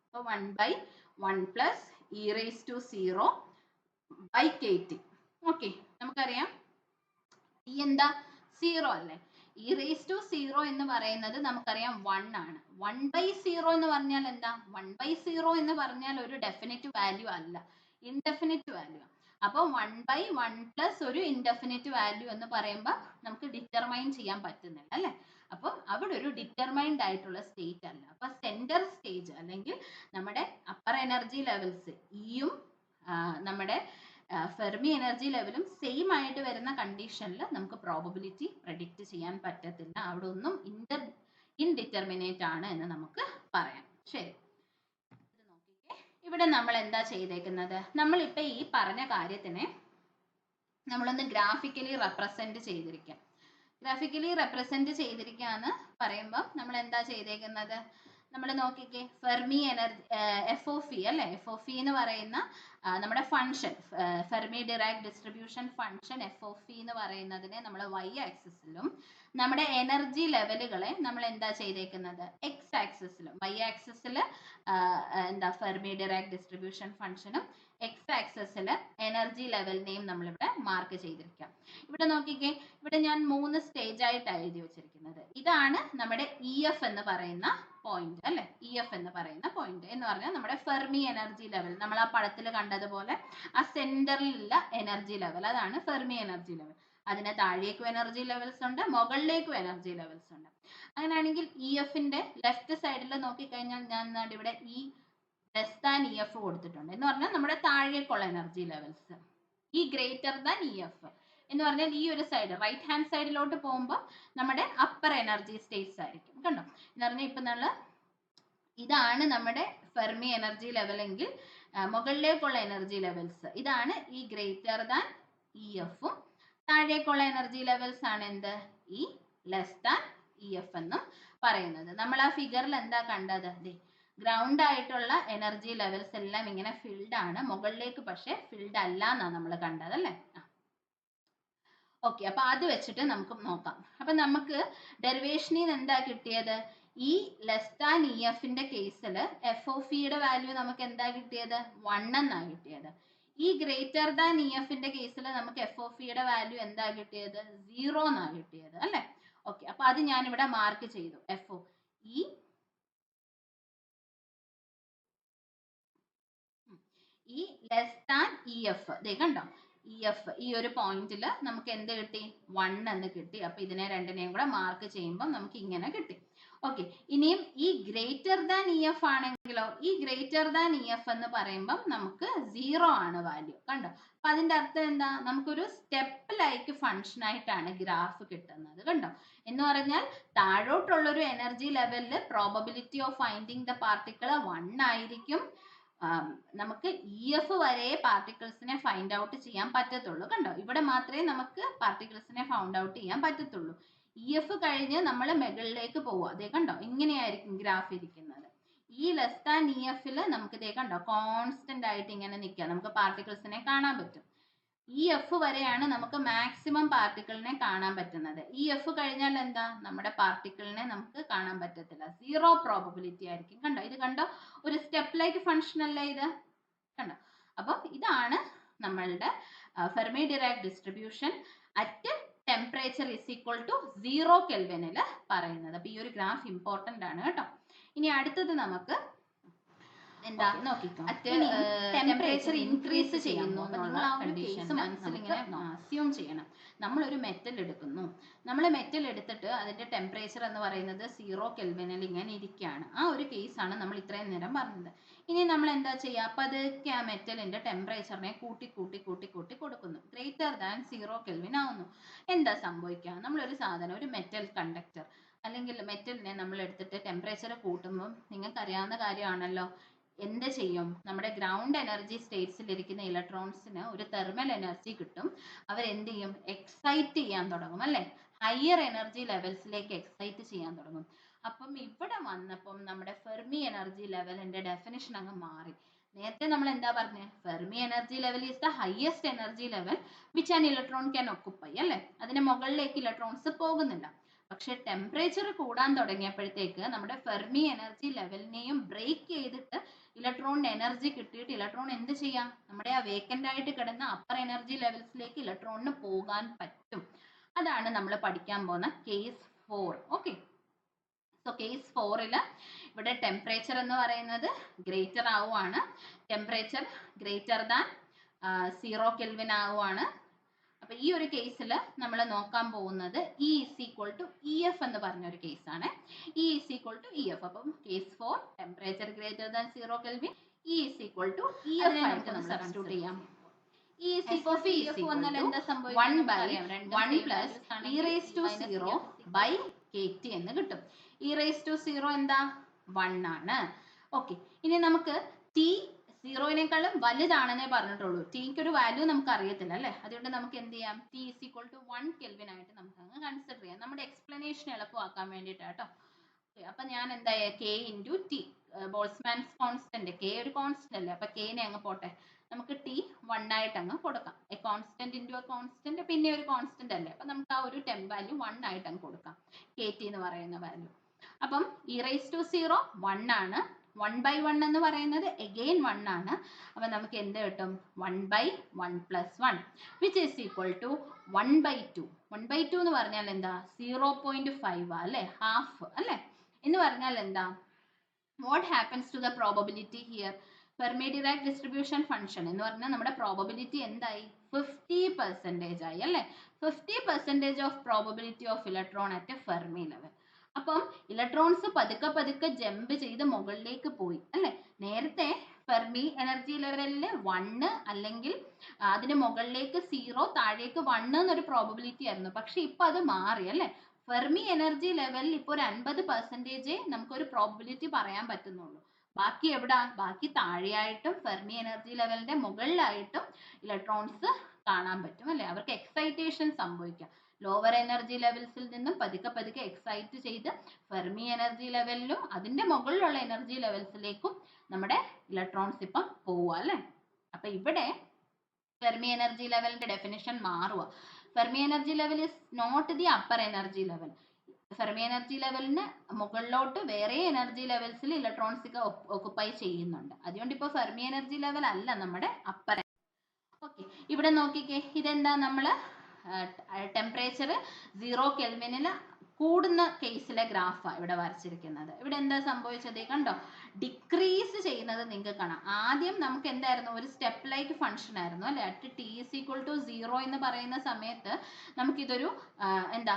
അപ്പൊ 1/1 plus E raised to 0 by KT. Okay, നമുക്കറിയാം E എന്താ? 0 അല്ലേ? E raised to 0 എന്ന് പറയുന്നത് നമുക്കറിയാം 1 ആണ്. 1/0 എന്ന് പറഞ്ഞാൽ എന്താ? 1/0 എന്ന് പറഞ്ഞാൽ ഒരു ഡെഫിനിറ്റ് വാല്യൂ അല്ല, ഇൻഡെഫിനിറ്റ് വാല്യൂ. അപ്പോൾ 1/1 പ്ലസ് ഒരു ഇൻഡെഫിനിറ്റ് വാല്യൂ എന്ന് പറയുമ്പോൾ നമുക്ക് ഡിറ്റർമൈൻ ചെയ്യാൻ പറ്റുന്നില്ല അല്ലേ? അപ്പം അവിടെ ഒരു ഡിറ്റർമൈൻഡ് ആയിട്ടുള്ള സ്റ്റേറ്റ് അല്ല. അപ്പൊ സെന്റർ സ്റ്റേജ് അല്ലെങ്കിൽ നമ്മുടെ അപ്പർ എനർജി ലെവൽസ് ഇയും നമ്മുടെ ഫെർമി എനർജി ലെവലും സെയിം ആയിട്ട് വരുന്ന കണ്ടീഷനിൽ നമുക്ക് പ്രോബബിലിറ്റി പ്രഡിക്റ്റ് ചെയ്യാൻ പറ്റത്തില്ല. അവിടെ ഒന്നും ഇൻഡിറ്റർമിനേറ്റ് ആണ് എന്ന് നമുക്ക് പറയാം. ശരി, ഇത് നോക്കിക്കേ, ഇവിടെ നമ്മൾ എന്താ ചെയ്തേക്കുന്നത്? നമ്മളിപ്പോ ഈ പറഞ്ഞ കാര്യത്തിനെ നമ്മളൊന്ന് ഗ്രാഫിക്കലി റെപ്രസെന്റ് ചെയ്തിരിക്കാം. ഗ്രാഫിക്കലി റെപ്രസെന്റ് ചെയ്തിരിക്കാന്ന് പറയുമ്പോൾ നമ്മൾ എന്താ ചെയ്തേക്കുന്നത്? നമ്മൾ നോക്കിക്കേ, Fermi energy F of E അല്ലെ, എഫ് ഓഫ് ഇ എന്ന് പറയുന്ന നമ്മുടെ function, Fermi Dirac distribution function F of E എന്ന് പറയുന്നതിനെ നമ്മൾ y ആക്സിസിലും നമ്മുടെ എനർജി ലെവലുകളെ നമ്മൾ എന്താ ചെയ്തേക്കുന്നത്? x ആക്സിസിലും. y ആക്സിസിൽ എന്താ ഫെർമി ഡിറാക് ഡിസ്ട്രിബ്യൂഷൻ ഫംഗ്ഷനും x ആക്സിസിൽ എനർജി ലെവലിനെയും നമ്മളിവിടെ മാർക്ക് ചെയ്തിരിക്കാം. ഇവിടെ നോക്കിക്കേ, ഇവിടെ ഞാൻ 3 സ്റ്റേജ് ആയിട്ട് എഴുതി വെച്ചിരിക്കുന്നത്. ഇതാണ് നമ്മുടെ EF എന്ന് പറയുന്ന പോയിന്റ് അല്ലെ? EF എന്ന് പറയുന്ന പോയിന്റ് എന്ന് പറഞ്ഞാൽ നമ്മുടെ ഫെർമി എനർജി ലെവൽ, നമ്മൾ ആ പടത്തിൽ കണ്ടതുപോലെ ആ സെന്ററിലുള്ള എനർജി ലെവൽ, അതാണ് ഫെർമി എനർജി ലെവൽ. അതിന് താഴേക്കും എനർജി ലെവൽസ് ഉണ്ട്, മുകളിലേക്കും എനർജി ലെവൽസ് ഉണ്ട്. അങ്ങനെയാണെങ്കിൽ EFന്റെ ലെഫ്റ്റ് സൈഡിൽ നോക്കിക്കഴിഞ്ഞാൽ ഞാൻ ഇവിടെ E ലെസ് ദാൻ EF കൊടുത്തിട്ടുണ്ട്. എന്ന് പറഞ്ഞാൽ നമ്മുടെ താഴേക്കുള്ള energy levels. E greater than EF എന്ന് പറഞ്ഞാൽ ഈ ഒരു സൈഡ് റൈറ്റ് ഹാൻഡ് സൈഡിലോട്ട് പോകുമ്പോൾ നമ്മുടെ അപ്പർ എനർജി സ്റ്റേറ്റ്സ് ആയിരിക്കും. കണ്ടോ, എന്ന് പറഞ്ഞാൽ ഇപ്പൊ നമ്മൾ ഇതാണ് നമ്മുടെ ഫെർമി എനർജി ലെവൽ എങ്കിൽ മുകളിലേക്കുള്ള എനർജി ലെവൽസ് ഇതാണ് E ഗ്രേറ്റർ ദാൻ EFഉം താഴേക്കുള്ള എനർജി ലെവൽസ് ആണ് എന്ത്? E ലെസ് ദാൻ EF എന്നും പറയുന്നത്. നമ്മൾ ആ ഫിഗറിൽ എന്താ കണ്ടത്? ഗ്രൗണ്ട് ആയിട്ടുള്ള എനർജി ലെവൽസ് എല്ലാം ഇങ്ങനെ ഫിൽഡ് ആണ്, മുകളിലേക്ക് പക്ഷെ ഫിൽഡ് അല്ല എന്നാണ് നമ്മൾ കണ്ടത് അല്ലേ? ഓക്കെ, അപ്പൊ അത് വെച്ചിട്ട് നമുക്ക് നോക്കാം. അപ്പൊ നമുക്ക് ഡെറിവേഷനിൽ എന്താ കിട്ടിയത്? E ലെസ് ദാൻ EFന്റെ കേസിൽ എഫ് ഓഫ് ഇയുടെ വാല്യൂ നമുക്ക് എന്താ കിട്ടിയത്? 1 എന്നാ കിട്ടിയത്. E ഗ്രേറ്റർ ദാൻ EFന്റെ കേസിൽ നമുക്ക് എഫ് ഓഫ് ഇയുടെ വാല്യൂ എന്താ കിട്ടിയത്? 0 എന്നാ കിട്ടിയത് അല്ലെ? ഓക്കെ, അപ്പൊ അത് ഞാൻ ഇവിടെ മാർക്ക് ചെയ്തു. F of E less than EF. കണ്ടോ, EF ഈ ഒരു പോയിന്റിൽ നമുക്ക് എന്ത് കിട്ടി? 1 എന്ന് കിട്ടി. അപ്പൊ ഇതിനെ രണ്ടിനെയും കൂടെ മാർക്ക് ചെയ്യുമ്പോൾ നമുക്ക് ഇങ്ങനെ കിട്ടി. ഓക്കെ, ഇനിയും ഈ ഗ്രേറ്റർ ദാൻ EF ആണെങ്കിലോ, ഈ ഗ്രേറ്റർ ദാൻ EF എന്ന് പറയുമ്പോൾ നമുക്ക് 0 ആണ് വാല്യൂ. കണ്ടോ, അപ്പൊ അതിന്റെ അർത്ഥം എന്താ? നമുക്കൊരു സ്റ്റെപ്പ് ലൈക്ക് ഫംഗ്ഷൻ ആയിട്ടാണ് ഗ്രാഫ് കിട്ടുന്നത്. കണ്ടോ, എന്ന് പറഞ്ഞാൽ താഴോട്ടുള്ള ഒരു എനർജി ലെവലിൽ probability of finding the particle 1 ആയിരിക്കും. നമുക്ക് EF വരെ പാർട്ടിക്കിൾസിനെ ഫൈൻഡ് ഔട്ട് ചെയ്യാൻ പറ്റത്തുള്ളൂ. കണ്ടോ, ഇവിടെ മാത്രമേ നമുക്ക് പാർട്ടിക്കിൾസിനെ ഫൗണ്ട് ഔട്ട് ചെയ്യാൻ പറ്റത്തുള്ളൂ. EF കഴിഞ്ഞ് നമ്മൾ മുകളിലേക്ക് പോവുക. അതേ കണ്ടോ, ഇങ്ങനെയായിരിക്കും ഗ്രാഫ് ഇരിക്കുന്നത്. E ലെസ് ദാൻ EF നമുക്ക് ഇതേ കണ്ടോ കോൺസ്റ്റന്റ് ആയിട്ട് ഇങ്ങനെ നിൽക്കുക. നമുക്ക് പാർട്ടിക്കിൾസിനെ കാണാൻ പറ്റും. EF വരെയാണ് നമുക്ക് മാക്സിമം പാർട്ടിക്കിളിനെ കാണാൻ പറ്റുന്നത്. EF കഴിഞ്ഞാൽ എന്താ, നമ്മുടെ പാർട്ടിക്കിളിനെ നമുക്ക് കാണാൻ പറ്റത്തില്ല. 0 പ്രോബബിലിറ്റി ആയിരിക്കും. കണ്ടോ, ഇത് കണ്ടോ, ഒരു സ്റ്റെപ്പ് ലൈക്ക് ഫംഗ്ഷൻ അല്ലേ ഇത്, കണ്ടോ. അപ്പൊ ഇതാണ് നമ്മളുടെ Fermi Dirac distribution at temperature is equal to 0 കെൽവിനിൽ പറയുന്നത്. അപ്പൊ ഈ ഒരു ഗ്രാഫ് ഇമ്പോർട്ടന്റ് ആണ് കേട്ടോ. ഇനി അടുത്തത് നമുക്ക് എന്താ നോക്കിക്കോ, ടെമ്പറേച്ചർ ഇൻക്രീസ് ചെയ്യുന്നു എന്നുള്ള കണ്ടീഷൻ മനസ്സിലിങ്ങനെ അസ്യൂം ചെയ്യണം. നമ്മളൊരു മെറ്റൽ എടുക്കുന്നു, നമ്മൾ മെറ്റൽ എടുത്തിട്ട് അതിന്റെ ടെമ്പറേച്ചർ എന്ന് പറയുന്നത് 0 കെൽവിനിൽ ഇങ്ങനെ ഇരിക്കുകയാണ്. ആ ഒരു കേസാണ് നമ്മൾ ഇത്രയും നേരം പറഞ്ഞത്. ഇനി നമ്മൾ എന്താ ചെയ്യുക, പതുക്കെ ആ മെറ്റലിന്റെ ടെമ്പറേച്ചറിനെ കൂട്ടി കൂട്ടി കൂട്ടി കൂട്ടി കൊടുക്കുന്നു. ഗ്രേറ്റർ ദാൻ 0 കെൽവിൻ ആവുന്നു. എന്താ സംഭവിക്കുക, നമ്മളൊരു സാധനം, ഒരു മെറ്റൽ കണ്ടക്ടർ അല്ലെങ്കിൽ മെറ്റലിനെ നമ്മൾ എടുത്തിട്ട് ടെമ്പറേച്ചർ കൂട്ടുമ്പോൾ നിങ്ങൾക്ക് അറിയാവുന്ന കാര്യമാണല്ലോ, എന്ത് ചെയ്യും, നമ്മുടെ ഗ്രൗണ്ട് എനർജി സ്റ്റേറ്റ്സിൽ ഇരിക്കുന്ന ഇലക്ട്രോൺസിന് ഒരു തെർമൽ എനർജി കിട്ടും. അവരെന്ത് ചെയ്യും, എക്സൈറ്റ് ചെയ്യാൻ തുടങ്ങും അല്ലെ, ഹയർ എനർജി ലെവൽസിലേക്ക് എക്സൈറ്റ് ചെയ്യാൻ തുടങ്ങും. അപ്പം ഇവിടെ വന്നപ്പം നമ്മുടെ ഫെർമി എനർജി ലെവലിന്റെ ഡെഫിനിഷൻ അങ്ങ് മാറി. നേരത്തെ നമ്മൾ എന്താ പറഞ്ഞത്, Fermi energy level is the highest energy level which an electron can occupy അല്ലെ, അതിന് മുകളിലേക്ക് ഇലക്ട്രോൺസ് പോകുന്നില്ല. പക്ഷെ ടെമ്പറേച്ചർ കൂടാൻ തുടങ്ങിയപ്പോഴത്തേക്ക് നമ്മുടെ ഫെർമി എനർജി ലെവലിനെയും ബ്രേക്ക് ചെയ്തിട്ട് ഇലക്ട്രോണിന് എനർജി കിട്ടിയിട്ട് ഇലക്ട്രോൺ എന്ത് ചെയ്യാം, നമ്മുടെ ആ വേക്കന്റ് ആയിട്ട് കിടന്ന അപ്പർ എനർജി ലെവൽസിലേക്ക് ഇലക്ട്രോണിന് പോകാൻ പറ്റും. അതാണ് നമ്മൾ പഠിക്കാൻ പോകുന്ന കേസ് 4. ഓക്കെ, സോ കേസ് 4 ഇവിടെ ടെമ്പറേച്ചർ എന്ന് പറയുന്നത് ഗ്രേറ്റർ ആവുകയാണ്. ടെമ്പറേച്ചർ ഗ്രേറ്റർ ദാൻ 0 കെൽവിൻ ആവുകയാണ്. അപ്പൊ ഈ ഒരു കേസിൽ നമ്മൾ നോക്കാൻ പോകുന്നത് E is equal to EF എന്ന് പറഞ്ഞൊരു കേസാണ്. E is equal to EF. അപ്പം case 4 temperature greater than 0 kelvin, E is equal to EF ആയിട്ട് നമ്മൾ സബ്സ്റ്റിറ്റ്യൂട്ട് ചെയ്യാം. E is equal to EF വന്നാൽ എന്താ സംഭവിക്കുക, 1 by 1 plus e raised to 0 by kT എന്ന് കിട്ടും. E raised to 0 എന്താ, 1 ആണ്. ഓക്കെ, ഇനി നമുക്ക് T 0-നേക്കാളും വലുതാണെന്നേ പറഞ്ഞിട്ടുള്ളൂ. ടിക്ക് ഒരു വാല്യൂ നമുക്ക് അറിയത്തില്ല അല്ലെ, അതുകൊണ്ട് നമുക്ക് എന്ത് ചെയ്യാം, T is equal to 1 kelvin ആയിട്ട് നമുക്ക് അങ്ങ് കൺസിഡർ ചെയ്യാം. നമ്മുടെ എക്സ്പ്ലനേഷൻ എളുപ്പമാക്കാൻ വേണ്ടിയിട്ടാട്ടോ. അപ്പൊ ഞാൻ എന്താ K into T, Boltzmann's constant, K ഒരു കോൺസ്റ്റന്റ് അല്ലേ, അപ്പൊ K-നെ അങ്ങ് പോട്ടെ, നമുക്ക് T 1 ആയിട്ട് അങ്ങ് കൊടുക്കാം. A constant into A constant, പിന്നെ ഒരു കോൺസ്റ്റന്റ് അല്ലേ, അപ്പൊ നമുക്ക് ആ ഒരു ടെമ്പ് വാല്യൂ 1 ആയിട്ട് അങ്ങ് കൊടുക്കാം, KT എന്ന് പറയുന്ന വാല്യൂ. അപ്പം e raised to 0 1 ആണ്, 1 by 1 എന്ന് പറയുന്നത് again 1 ആണ്. അപ്പൊ നമുക്ക് എന്ത് കിട്ടും, 1 by 1 plus 1 which is equal to 1 by 2. 1 by 2 എന്ന് പറഞ്ഞാൽ എന്താ, 0.5 അല്ലെ, ഹാഫ് അല്ലെ, എന്ന് പറഞ്ഞാൽ എന്താ, what happens to the probability here, Fermi-Dirac distribution function എന്ന് പറഞ്ഞാൽ നമ്മുടെ പ്രോബബിലിറ്റി എന്തായി, 50% ആയി അല്ലെ, 50% of probability of electron at a Fermi level. അപ്പം ഇലക്ട്രോൺസ് പതുക്കെ പതുക്കെ ജമ്പ് ചെയ്ത് മുകളിലേക്ക് പോയി അല്ലെ. നേരത്തെ ഫെർമി എനർജി ലെവലിൽ 1 അല്ലെങ്കിൽ അതിന് മുകളിലേക്ക് 0, താഴേക്ക് 1 എന്നൊരു പ്രോബബിലിറ്റി ആയിരുന്നു. പക്ഷെ ഇപ്പൊ അത് മാറി അല്ലെ. ഫെർമി എനർജി ലെവലിൽ ഇപ്പോൾ ഒരു 50% നമുക്കൊരു പ്രോബബിലിറ്റി പറയാൻ പറ്റുന്നുള്ളൂ. ബാക്കി എവിടാ, ബാക്കി താഴെയായിട്ടും ഫെർമി എനർജി ലെവലിന്റെ മുകളിലായിട്ടും ഇലക്ട്രോൺസ് കാണാൻ പറ്റും അല്ലെ. അവർക്ക് എക്സൈറ്റേഷൻ സംഭവിക്കാം. ലോവർ എനർജി ലെവൽസിൽ നിന്നും പതുക്കെ പതുക്കെ എക്സൈറ്റ് ചെയ്ത് ഫെർമി എനർജി ലെവലിലും അതിന്റെ മുകളിലുള്ള എനർജി ലെവൽസിലേക്കും നമ്മുടെ ഇലക്ട്രോൺസ് ഇപ്പം പോവുക അല്ലെ. അപ്പൊ ഇവിടെ ഫെർമി എനർജി ലെവലിന്റെ ഡെഫിനിഷൻ മാറുക. Fermi energy level is not the upper energy level. Fermi energy ലെവലിന് മുകളിലോട്ട് വേറെ എനർജി ലെവൽസിൽ ഇലക്ട്രോൺസ് ഒക്കെ ഓക്കുപ്പൈ ചെയ്യുന്നുണ്ട്. അതുകൊണ്ട് ഇപ്പൊ ഫെർമി എനർജി ലെവൽ അല്ല നമ്മുടെ അപ്പർ. ഓക്കെ, ഇവിടെ നോക്കിക്കേ, ഇതെന്താ, നമ്മള് ടെമ്പറേച്ചർ 0 കെൽവിനിൽ കൂടുന്ന കേസിലെ ഗ്രാഫാണ് ഇവിടെ വരച്ചിരിക്കുന്നത്. ഇവിടെ എന്താ സംഭവിച്ചത് കണ്ടോ, ഡിക്രീസ് ചെയ്യുന്നത് നിങ്ങൾക്ക് കാണാം. ആദ്യം നമുക്ക് എന്തായിരുന്നു, ഒരു സ്റ്റെപ്പ് ലൈക്ക് ഫംഗ്ഷൻ ആയിരുന്നു അല്ലെ. At T is equal to 0 എന്ന് പറയുന്ന സമയത്ത് നമുക്കിതൊരു എന്താ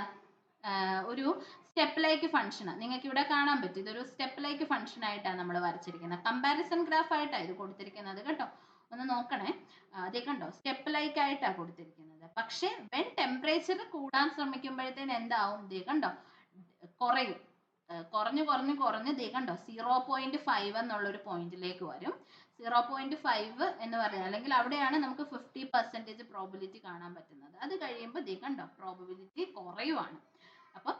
ഒരു സ്റ്റെപ്പ് ലൈക്ക് ഫംഗ്ഷനാണ്. നിങ്ങൾക്ക് ഇവിടെ കാണാൻ പറ്റും, ഇതൊരു സ്റ്റെപ്പ് ലൈക്ക് ഫംഗ്ഷൻ ആയിട്ടാണ് നമ്മൾ വരച്ചിരിക്കുന്നത്. കമ്പാരിസൺ ഗ്രാഫ് ആയിട്ടാണ് ഇത് കൊടുത്തിരിക്കുന്നത് കേട്ടോ, ഒന്ന് നോക്കണേ. അതേ കണ്ടോ, സ്റ്റെപ്പ് ലൈക്ക് ആയിട്ടാണ് കൊടുത്തിരിക്കുന്നത്. പക്ഷെ വെൻ ടെമ്പറേച്ചർ കൂടാൻ ശ്രമിക്കുമ്പോഴത്തേന് എന്താവും, ദേ കണ്ടോ, കുറയും, കുറഞ്ഞു കുറഞ്ഞു കുറഞ്ഞ് ദേ കണ്ടോ 0.5 എന്നുള്ളൊരു പോയിന്റിലേക്ക് വരും. 0.5 എന്ന് പറഞ്ഞാൽ, അല്ലെങ്കിൽ അവിടെയാണ് നമുക്ക് 50% പ്രോബിലിറ്റി കാണാൻ പറ്റുന്നത്. അത് കഴിയുമ്പോൾ ദേ കണ്ടോ പ്രോബിലിറ്റി കുറയുവാണ്. അപ്പം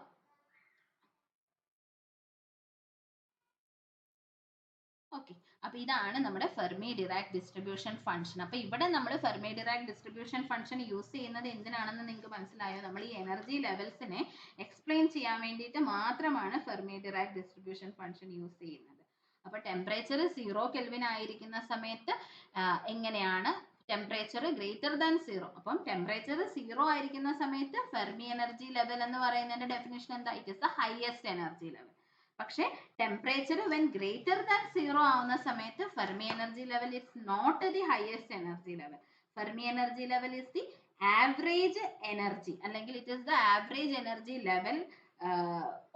ഓക്കെ, അപ്പൊ ഇതാണ് നമ്മുടെ ഫെർമി ഡിറാക് ഡിസ്ട്രിബ്യൂഷൻ ഫംഗ്ഷൻ. അപ്പൊ ഇവിടെ നമ്മൾ Fermi Dirac distribution function use ചെയ്യുന്നത് എന്തിനാണെന്ന് നിങ്ങൾക്ക് മനസ്സിലായോ? നമ്മൾ ഈ എനർജി ലെവൽസിനെ എക്സ്പ്ലെയിൻ ചെയ്യാൻ വേണ്ടിയിട്ട് മാത്രമാണ് Fermi Dirac distribution function use ചെയ്യുന്നത്. അപ്പൊ ടെമ്പറേച്ചർ 0 കെൽവിൻ ആയിരിക്കുന്ന സമയത്ത് എങ്ങനെയാണ് ടെമ്പറേച്ചർ ഗ്രേറ്റർ ദാൻ 0. അപ്പം ടെമ്പറേച്ചർ 0 ആയിരിക്കുന്ന സമയത്ത് ഫെർമി എനർജി ലെവൽ എന്ന് പറയുന്നതിന്റെ ഡെഫിനിഷൻ എന്താ? It is the highest energy level. പക്ഷേ ടെമ്പറേച്ചർ വെൻ ഗ്രേറ്റർ ദാൻ 0 ആവുന്ന സമയത്ത് Fermi energy level is not the highest energy level. Fermi energy level is the average energy, അല്ലെങ്കിൽ it is the average energy level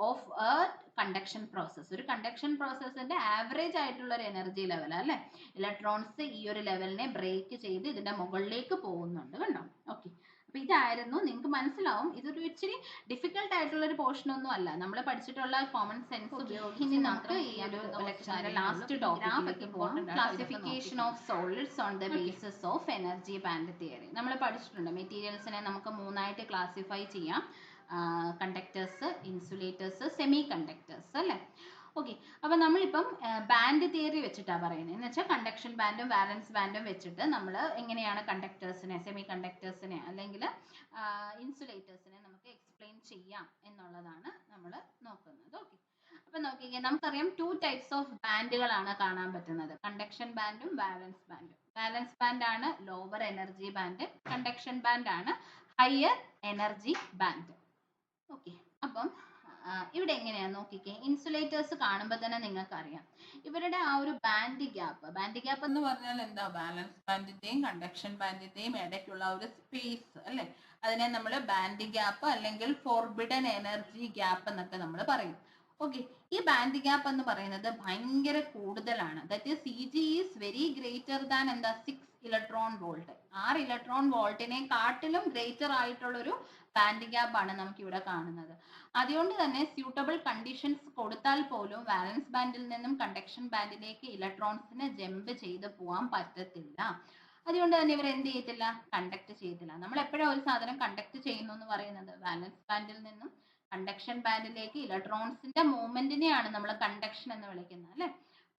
of a conduction process. ഒരു conduction പ്രോസസ്സിന്റെ average ആയിട്ടുള്ള ഒരു energy level അല്ലെ. Electrons ഈ ഒരു ലെവലിനെ break ചെയ്ത് ഇതിന്റെ മുകളിലേക്ക് പോകുന്നുണ്ട്, കണ്ടോ? ഓക്കെ, അപ്പൊ ഇതായിരുന്നു. നിങ്ങൾക്ക് മനസ്സിലാവും ഇതൊരു ഇച്ചിരി ഡിഫിക്കൽട്ട് ആയിട്ടുള്ള ഒരു പോർഷൻ ഒന്നും അല്ല. നമ്മൾ പഠിച്ചിട്ടുള്ള കോമൺ സെൻസ് ഉപയോഗിച്ച് നമുക്ക് ഈ ഒരു ലെക്ചറിന്റെ ലാസ്റ്റ് ടോപ്പിക്കിലേക്ക് പോകാം. Classification of solids on the basis of energy band theory. നമ്മൾ പഠിച്ചിട്ടുണ്ട് മെറ്റീരിയൽസിനെ നമുക്ക് മൂന്നായിട്ട് ക്ലാസിഫൈ ചെയ്യാം: കണ്ടക്ടേഴ്സ്, ഇൻസുലേറ്റേഴ്സ്, സെമി കണ്ടക്ടേഴ്സ് അല്ലേ. ഓക്കെ, അപ്പൊ നമ്മളിപ്പം ബാൻഡ് തിയറി വെച്ചിട്ടാണ് പറയുന്നത്. എന്ന് വെച്ചാൽ കണ്ടക്ഷൻ ബാൻഡും വാലൻസ് ബാൻഡും വെച്ചിട്ട് നമ്മൾ എങ്ങനെയാണ് കണ്ടക്ടേഴ്സിനെ, സെമി കണ്ടക്ടേഴ്സിനെ അല്ലെങ്കിൽ ഇൻസുലേറ്റേഴ്സിനെ നമുക്ക് എക്സ്പ്ലെയിൻ ചെയ്യാം എന്നുള്ളതാണ് നമ്മൾ നോക്കുന്നത്. ഓക്കെ, അപ്പൊ നോക്കിക്കേ, നമുക്കറിയാം 2 ടൈപ്സ് ഓഫ് ബാൻഡുകളാണ് കാണാൻ പറ്റുന്നത്: കണ്ടക്ഷൻ ബാൻഡും വാലൻസ് ബാൻഡും. വാലൻസ് ബാൻഡ് ആണ് lower energy band, conduction band ആണ് ഹയർ എനർജി ബാൻഡ്. ഓക്കെ, അപ്പം ഇവിടെ എങ്ങനെയാ നോക്കിക്കേ. ഇൻസുലേറ്റേഴ്സ് കാണുമ്പോൾ തന്നെ നിങ്ങൾക്ക് അറിയാം ഇവരുടെ ആ ഒരു ബാൻഡ് ഗ്യാപ്പ് എന്ന് പറഞ്ഞാൽ എന്താ? ബാലൻസ് ബാൻഡിന്റെയും കണ്ടക്ഷൻ ബാൻഡിന്റെയും ഇടയ്ക്കുള്ള ഒരു സ്പേസ് അല്ലെ, അതിനെ നമ്മൾ ബാൻഡ് ഗ്യാപ്പ് അല്ലെങ്കിൽ ഫോർബിഡൻ എനർജി ഗ്യാപ്പ് എന്നൊക്കെ നമ്മൾ പറയും. ഓക്കെ, ഈ ബാൻഡ് ഗ്യാപ്പ് എന്ന് പറയുന്നത് ഭയങ്കര കൂടുതലാണ്. That is CG is very greater than എന്താ? 6 ഇലക്ട്രോൺ വോൾട്ട്. 6 ഇലക്ട്രോൺ വോൾട്ടിനെ കാട്ടിലും ഗ്രേറ്റർ ആയിട്ടുള്ള ഒരു ബാൻഡ് ഗ്യാപ്പ് ആണ് നമുക്ക് ഇവിടെ കാണുന്നത്. അതുകൊണ്ട് തന്നെ സ്യൂട്ടബിൾ കണ്ടീഷൻസ് കൊടുത്താൽ പോലും വാലൻസ് ബാൻഡിൽ നിന്നും കണ്ടക്ഷൻ ബാൻഡിലേക്ക് ഇലക്ട്രോൺസിന് ജമ്പ് ചെയ്ത് പോകാൻ പറ്റത്തില്ല. അതുകൊണ്ട് തന്നെ ഇവർ എന്ത് ചെയ്യത്തില്ല? കണ്ടക്ട് ചെയ്യത്തില്ല. നമ്മൾ എപ്പോഴാണ് ഒരു സാധനം കണ്ടക്ട് ചെയ്യുന്നു എന്ന് പറയുന്നത്? വാലൻസ് ബാൻഡിൽ നിന്നും കണ്ടക്ഷൻ ബാൻഡിലേക്ക് ഇലക്ട്രോൺസിന്റെ മൂവ്മെന്റിനെയാണ് നമ്മൾ കണ്ടക്ഷൻ എന്ന് വിളിക്കുന്നത് അല്ലെ.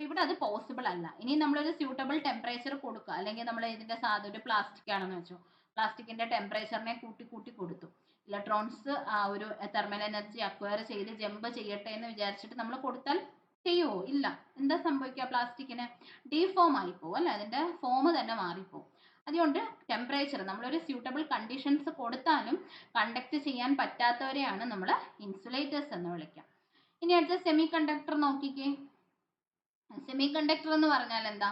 ഇവിടെ അത് പോസിബിൾ അല്ല. ഇനി നമ്മളൊരു സ്യൂട്ടബിൾ ടെമ്പറേച്ചർ കൊടുക്കുക, അല്ലെങ്കിൽ നമ്മൾ ഇതിന്റെ ഒരു പ്ലാസ്റ്റിക് ആണെന്ന് വെച്ചോ, പ്ലാസ്റ്റിക്കിന്റെ ടെമ്പറേച്ചറിനെ കൂട്ടി കൊടുത്തു. ഇലക്ട്രോൺസ് ആ ഒരു തെർമൽ എനർജി അക്വയർ ചെയ്ത് ജമ്പ് ചെയ്യട്ടെ എന്ന് വിചാരിച്ചിട്ട് നമ്മൾ കൊടുത്താൽ ചെയ്യുമോ? ഇല്ല. എന്താ സംഭവിക്കുക? പ്ലാസ്റ്റിക്കിന് ഡീഫോം ആയിപ്പോവും അല്ലെ, അതിന്റെ ഫോം തന്നെ മാറിപ്പോവും. അതുകൊണ്ട് ടെമ്പറേച്ചർ നമ്മളൊരു സ്യൂട്ടബിൾ കണ്ടീഷൻസ് കൊടുത്താലും കണ്ടക്ട് ചെയ്യാൻ പറ്റാത്തവരെയാണ് നമ്മൾ ഇൻസുലേറ്റേഴ്സ് എന്ന് വിളിക്കുക. ഇനി അടുത്ത സെമി കണ്ടക്ടർ നോക്കിക്കേ. സെമി കണ്ടക്ടർ എന്ന് പറഞ്ഞാൽ എന്താ?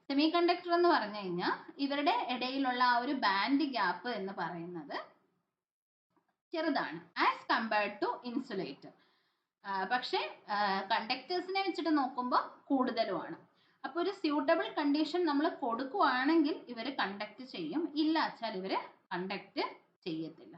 സെമി കണ്ടക്ടർ എന്ന് പറഞ്ഞു കഴിഞ്ഞാൽ ഇവരുടെ ഇടയിലുള്ള ആ ഒരു ബാൻഡ് ഗ്യാപ്പ് എന്ന് പറയുന്നത് ചെറുതാണ് ആസ് കമ്പയർഡ് ടു ഇൻസുലേറ്റർ. പക്ഷേ കണ്ടക്ടേഴ്സിനെ വെച്ചിട്ട് നോക്കുമ്പോൾ കൂടുതലുമാണ്. അപ്പോൾ ഒരു സ്യൂട്ടബിൾ കണ്ടീഷൻ നമ്മൾ കൊടുക്കുവാണെങ്കിൽ ഇവർ കണ്ടക്ട് ചെയ്യും, ഇല്ല വെച്ചാൽ ഇവർ കണ്ടക്ട് ചെയ്യത്തില്ല.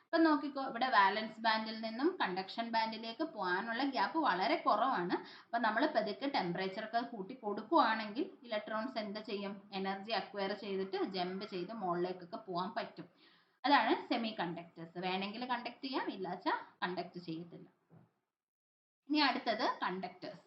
അപ്പം നോക്കിക്കോ, ഇവിടെ വാലൻസ് ബാൻഡിൽ നിന്നും കണ്ടക്ഷൻ ബാൻഡിലേക്ക് പോകാനുള്ള ഗ്യാപ്പ് വളരെ കുറവാണ്. അപ്പം നമ്മൾ പതുക്കെ ടെമ്പറേച്ചർ ഒക്കെ കൂട്ടി കൊടുക്കുവാണെങ്കിൽ ഇലക്ട്രോൺസ് എന്ത് ചെയ്യും? എനർജി അക്വയർ ചെയ്തിട്ട് ജമ്പ് ചെയ്ത് മുകളിലേക്കൊക്കെ പോകാൻ പറ്റും. അതാണ് സെമി കണ്ടക്ടേഴ്സ്. വേണമെങ്കിൽ കണ്ടക്ട് ചെയ്യാം, ഇല്ല വെച്ചാൽ കണ്ടക്ട് ചെയ്യത്തില്ല. ഇനി അടുത്തത് കണ്ടക്ടേഴ്സ്.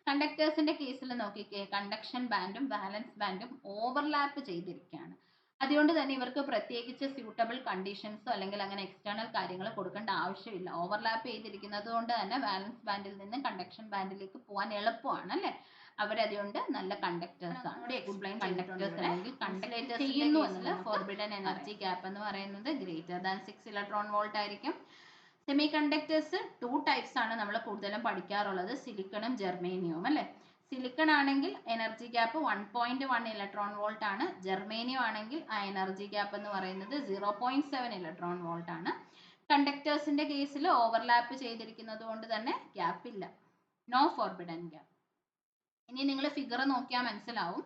കണ്ടക്ടേഴ്സിന്റെ കേസിൽ നോക്കിക്കേ, കണ്ടക്ഷൻ ബാൻഡും വാലൻസ് ബാൻഡും ഓവർലാപ്പ് ചെയ്തിരിക്കുകയാണ്. അതുകൊണ്ട് തന്നെ ഇവർക്ക് പ്രത്യേകിച്ച് സ്യൂട്ടബിൾ കണ്ടീഷൻസോ അല്ലെങ്കിൽ അങ്ങനെ എക്സ്റ്റേണൽ കാര്യങ്ങൾ കൊടുക്കേണ്ട ആവശ്യമില്ല. ഓവർലാപ്പ് ചെയ്തിരിക്കുന്നത് കൊണ്ട് തന്നെ വാലൻസ് ബാൻഡിൽ നിന്ന് കണ്ടക്ഷൻ ബാൻഡിലേക്ക് പോകാൻ എളുപ്പമാണ് അല്ലെ. അവരതുകൊണ്ട് നല്ല കണ്ടക്ടേഴ്സ് ആണ്. എക്സ്പ്ലെയിൻ കണ്ടക്ടേഴ്സ് അല്ലെങ്കിൽ കണ്ടക്ടേഴ്സ് ചെയ്യുന്നു എന്നുള്ള ഫോർബിഡൻ എനർജി ഗ്യാപ്പ് എന്ന് പറയുന്നത് ഗ്രേറ്റർ ദാൻ 6 ഇലക്ട്രോൺ വോൾട്ട് ആയിരിക്കും. സെമി കണ്ടക്ടേഴ്സ് 2 ടൈപ്സ് ആണ് നമ്മൾ കൂടുതലും പഠിക്കാറുള്ളത്: സിലിക്കണും ജെർമേനിയവും അല്ലെ. സിലിക്കൺ ആണെങ്കിൽ എനർജി ഗ്യാപ്പ് 1.1 ഇലക്ട്രോൺ വോൾട്ട് ആണ്. ജെർമേനിയം ആണെങ്കിൽ ആ എനർജി ഗ്യാപ്പ് എന്ന് പറയുന്നത് 0.7 ഇലക്ട്രോൺ വോൾട്ട് ആണ്. കണ്ടക്ടേഴ്സിന്റെ കേസിൽ ഓവർലാപ്പ് ചെയ്തിരിക്കുന്നത് കൊണ്ട് തന്നെ ഗ്യാപ്പ് ഇല്ല, നോ ഫോർബിഡൻ ഗ്യാപ്പ്. ഇനി നിങ്ങൾ ഫിഗർ നോക്കിയാൽ മനസ്സിലാവും.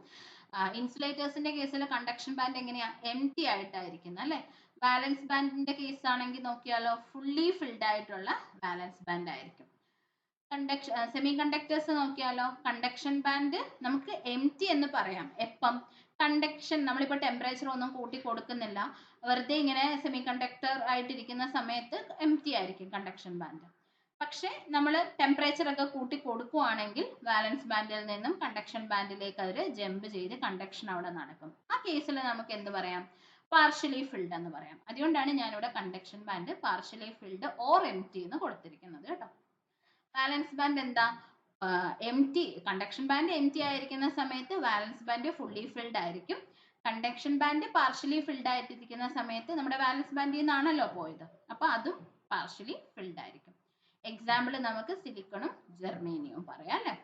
ഇൻസുലേറ്റേഴ്സിന്റെ കേസിൽ കണ്ടക്ഷൻ ബാൻഡ് എങ്ങനെയാ? എംപ്റ്റി ആയിട്ടായിരിക്കുന്നത് അല്ലെ. വാലൻസ് ബാൻഡിന്റെ കേസ് ആണെങ്കിൽ നോക്കിയാലോ, ഫുള്ളി ഫിൽഡ് ആയിട്ടുള്ള വാലൻസ് ബാൻഡ് ആയിരിക്കും. സെമി കണ്ടക്ടേഴ്സ് നോക്കിയാലോ. കണ്ടക്ഷൻ ബാൻഡ് നമുക്ക് എം ടി എന്ന് പറയാം. എപ്പം കണ്ടക്ഷൻ നമ്മളിപ്പോൾ ടെമ്പറേച്ചർ ഒന്നും കൂട്ടി കൊടുക്കുന്നില്ല, വെറുതെ ഇങ്ങനെ സെമി കണ്ടക്ടർ ആയിട്ടിരിക്കുന്ന സമയത്ത് എം ടി ആയിരിക്കും കണ്ടക്ഷൻ ബാൻഡ്. പക്ഷെ നമ്മൾ ടെമ്പറേച്ചർ ഒക്കെ കൂട്ടി കൊടുക്കുവാണെങ്കിൽ വാലൻസ് ബാൻഡിൽ നിന്നും കണ്ടക്ഷൻ ബാൻഡിലേക്ക് അവർ ജമ്പ് ചെയ്ത് കണ്ടക്ഷൻ അവിടെ നടക്കും. ആ കേസിൽ നമുക്ക് എന്ത് പറയാം, പാർഷ്യലി ഫിൽഡ് എന്ന് പറയാം. അതുകൊണ്ടാണ് ഞാനിവിടെ conduction band partially filled or M T എന്ന് കൊടുത്തിരിക്കുന്നത് കേട്ടോ. വാലൻസ് ബാൻഡ് എന്താ, M T, conduction band M T ആയിരിക്കുന്ന സമയത്ത് വാലൻസ് ബാൻഡ് ഫുള്ളി ഫിൽഡ് ആയിരിക്കും. കണ്ടക്ഷൻ ബാൻഡ് പാർഷ്യലി ഫിൽഡ് ആയിട്ടിരിക്കുന്ന സമയത്ത് നമ്മുടെ വാലൻസ് ബാൻഡിൽ നിന്നാണല്ലോ പോയത്, അപ്പൊ അതും പാർഷ്യലി ഫിൽഡ് ആയിരിക്കും. എക്സാമ്പിൾ നമുക്ക് സിലിക്കണും ജെർമേനിയവും പറയാം അല്ലെ.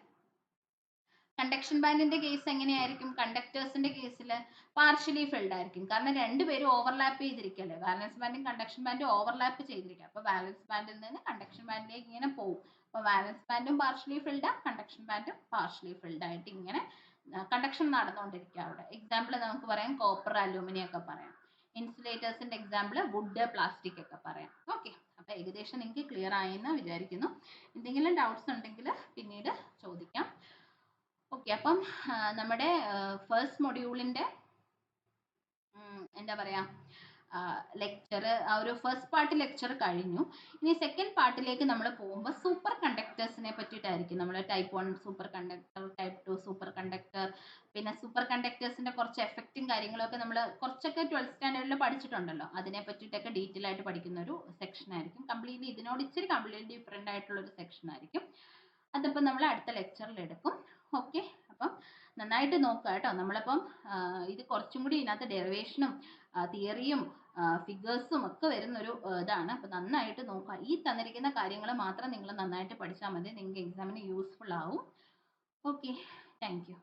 കണ്ടക്ഷൻ ബാൻഡിന്റെ കേസ് എങ്ങനെയായിരിക്കും, കണ്ടക്ടേഴ്സിന്റെ കേസിൽ പാർഷ്യലി ഫിൽഡ് ആയിരിക്കും. കാരണം രണ്ടുപേരും ഓവർലാപ്പ് ചെയ്തിരിക്കല്ലേ, വാലൻസ് ബാൻഡും കണ്ടക്ഷൻ ബാൻഡും ഓവർലാപ്പ് ചെയ്തിരിക്കുക. അപ്പൊ വാലൻസ് ബാൻഡിൽ നിന്ന് കണ്ടക്ഷൻ ബാൻഡിലേക്ക് ഇങ്ങനെ പോകും. അപ്പൊ വാലൻസ് ബാൻഡും പാർഷ്യലി ഫിൽഡ്, കണ്ടക്ഷൻ ബാൻഡും പാർഷ്യലി ഫിൽഡ് ആയിട്ട് ഇങ്ങനെ കണ്ടക്ഷൻ നടന്നുകൊണ്ടിരിക്കുക അവിടെ. എക്സാമ്പിൾ നമുക്ക് പറയാം കോപ്പർ, അലൂമിനിയം ഒക്കെ പറയാം. ഇൻസുലേറ്റേഴ്സിന്റെ എക്സാമ്പിൾ വുഡ്, പ്ലാസ്റ്റിക് ഒക്കെ പറയാം. ഓക്കെ, അപ്പൊ ഏകദേശം നിങ്ങൾക്ക് ക്ലിയർ ആയെന്ന് വിചാരിക്കുന്നു. എന്തെങ്കിലും ഡൗട്ട്സ് ഉണ്ടെങ്കിൽ പിന്നീട് ചോദിക്കാം. ഓക്കെ, അപ്പം നമ്മുടെ ഫസ്റ്റ് മൊഡ്യൂളിന്റെ എന്താ പറയാ ലെക്ചർ, ആ ഒരു ഫസ്റ്റ് പാർട്ട് ലെക്ചർ കഴിഞ്ഞു. ഇനി സെക്കൻഡ് പാർട്ടിലേക്ക് നമ്മൾ പോകുമ്പോൾ സൂപ്പർ കണ്ടക്ടേഴ്സിനെ പറ്റിയിട്ടായിരിക്കും. നമ്മൾ type 1 super conductor, type 2 super conductor, പിന്നെ സൂപ്പർ കണ്ടക്ടേഴ്സിന്റെ കുറച്ച് എഫക്റ്റും കാര്യങ്ങളൊക്കെ നമ്മൾ കുറച്ചൊക്കെ 12th സ്റ്റാൻഡേർഡിൽ പഠിച്ചിട്ടുണ്ടല്ലോ. അതിനെ പറ്റിയിട്ടൊക്കെ ഡീറ്റെയിൽ ആയിട്ട് പഠിക്കുന്ന ഒരു സെക്ഷൻ ആയിരിക്കും. കംപ്ലീറ്റ്ലി ഇതിനോട് ഇച്ചിരി കംപ്ലീറ്റ്ലി ഡിഫറെൻ്റ് ആയിട്ടുള്ള ഒരു സെക്ഷൻ ആയിരിക്കും. അതിപ്പോൾ നമ്മൾ അടുത്ത ലെക്ചറിൽ എടുക്കും. ഓക്കെ, അപ്പം നന്നായിട്ട് നോക്കുക കേട്ടോ. നമ്മളിപ്പം ഇത് കുറച്ചും കൂടി ഇതിനകത്ത് ഡെറിവേഷനും തിയറിയും ഫിഗേഴ്സും ഒക്കെ വരുന്നൊരു ഇതാണ്. അപ്പം നന്നായിട്ട് നോക്കുക. ഈ തന്നിരിക്കുന്ന കാര്യങ്ങൾ മാത്രം നിങ്ങൾ നന്നായിട്ട് പഠിച്ചാൽ മതി, നിങ്ങൾക്ക് എക്സാമിന് യൂസ്ഫുൾ ആവും. Okay, thank you.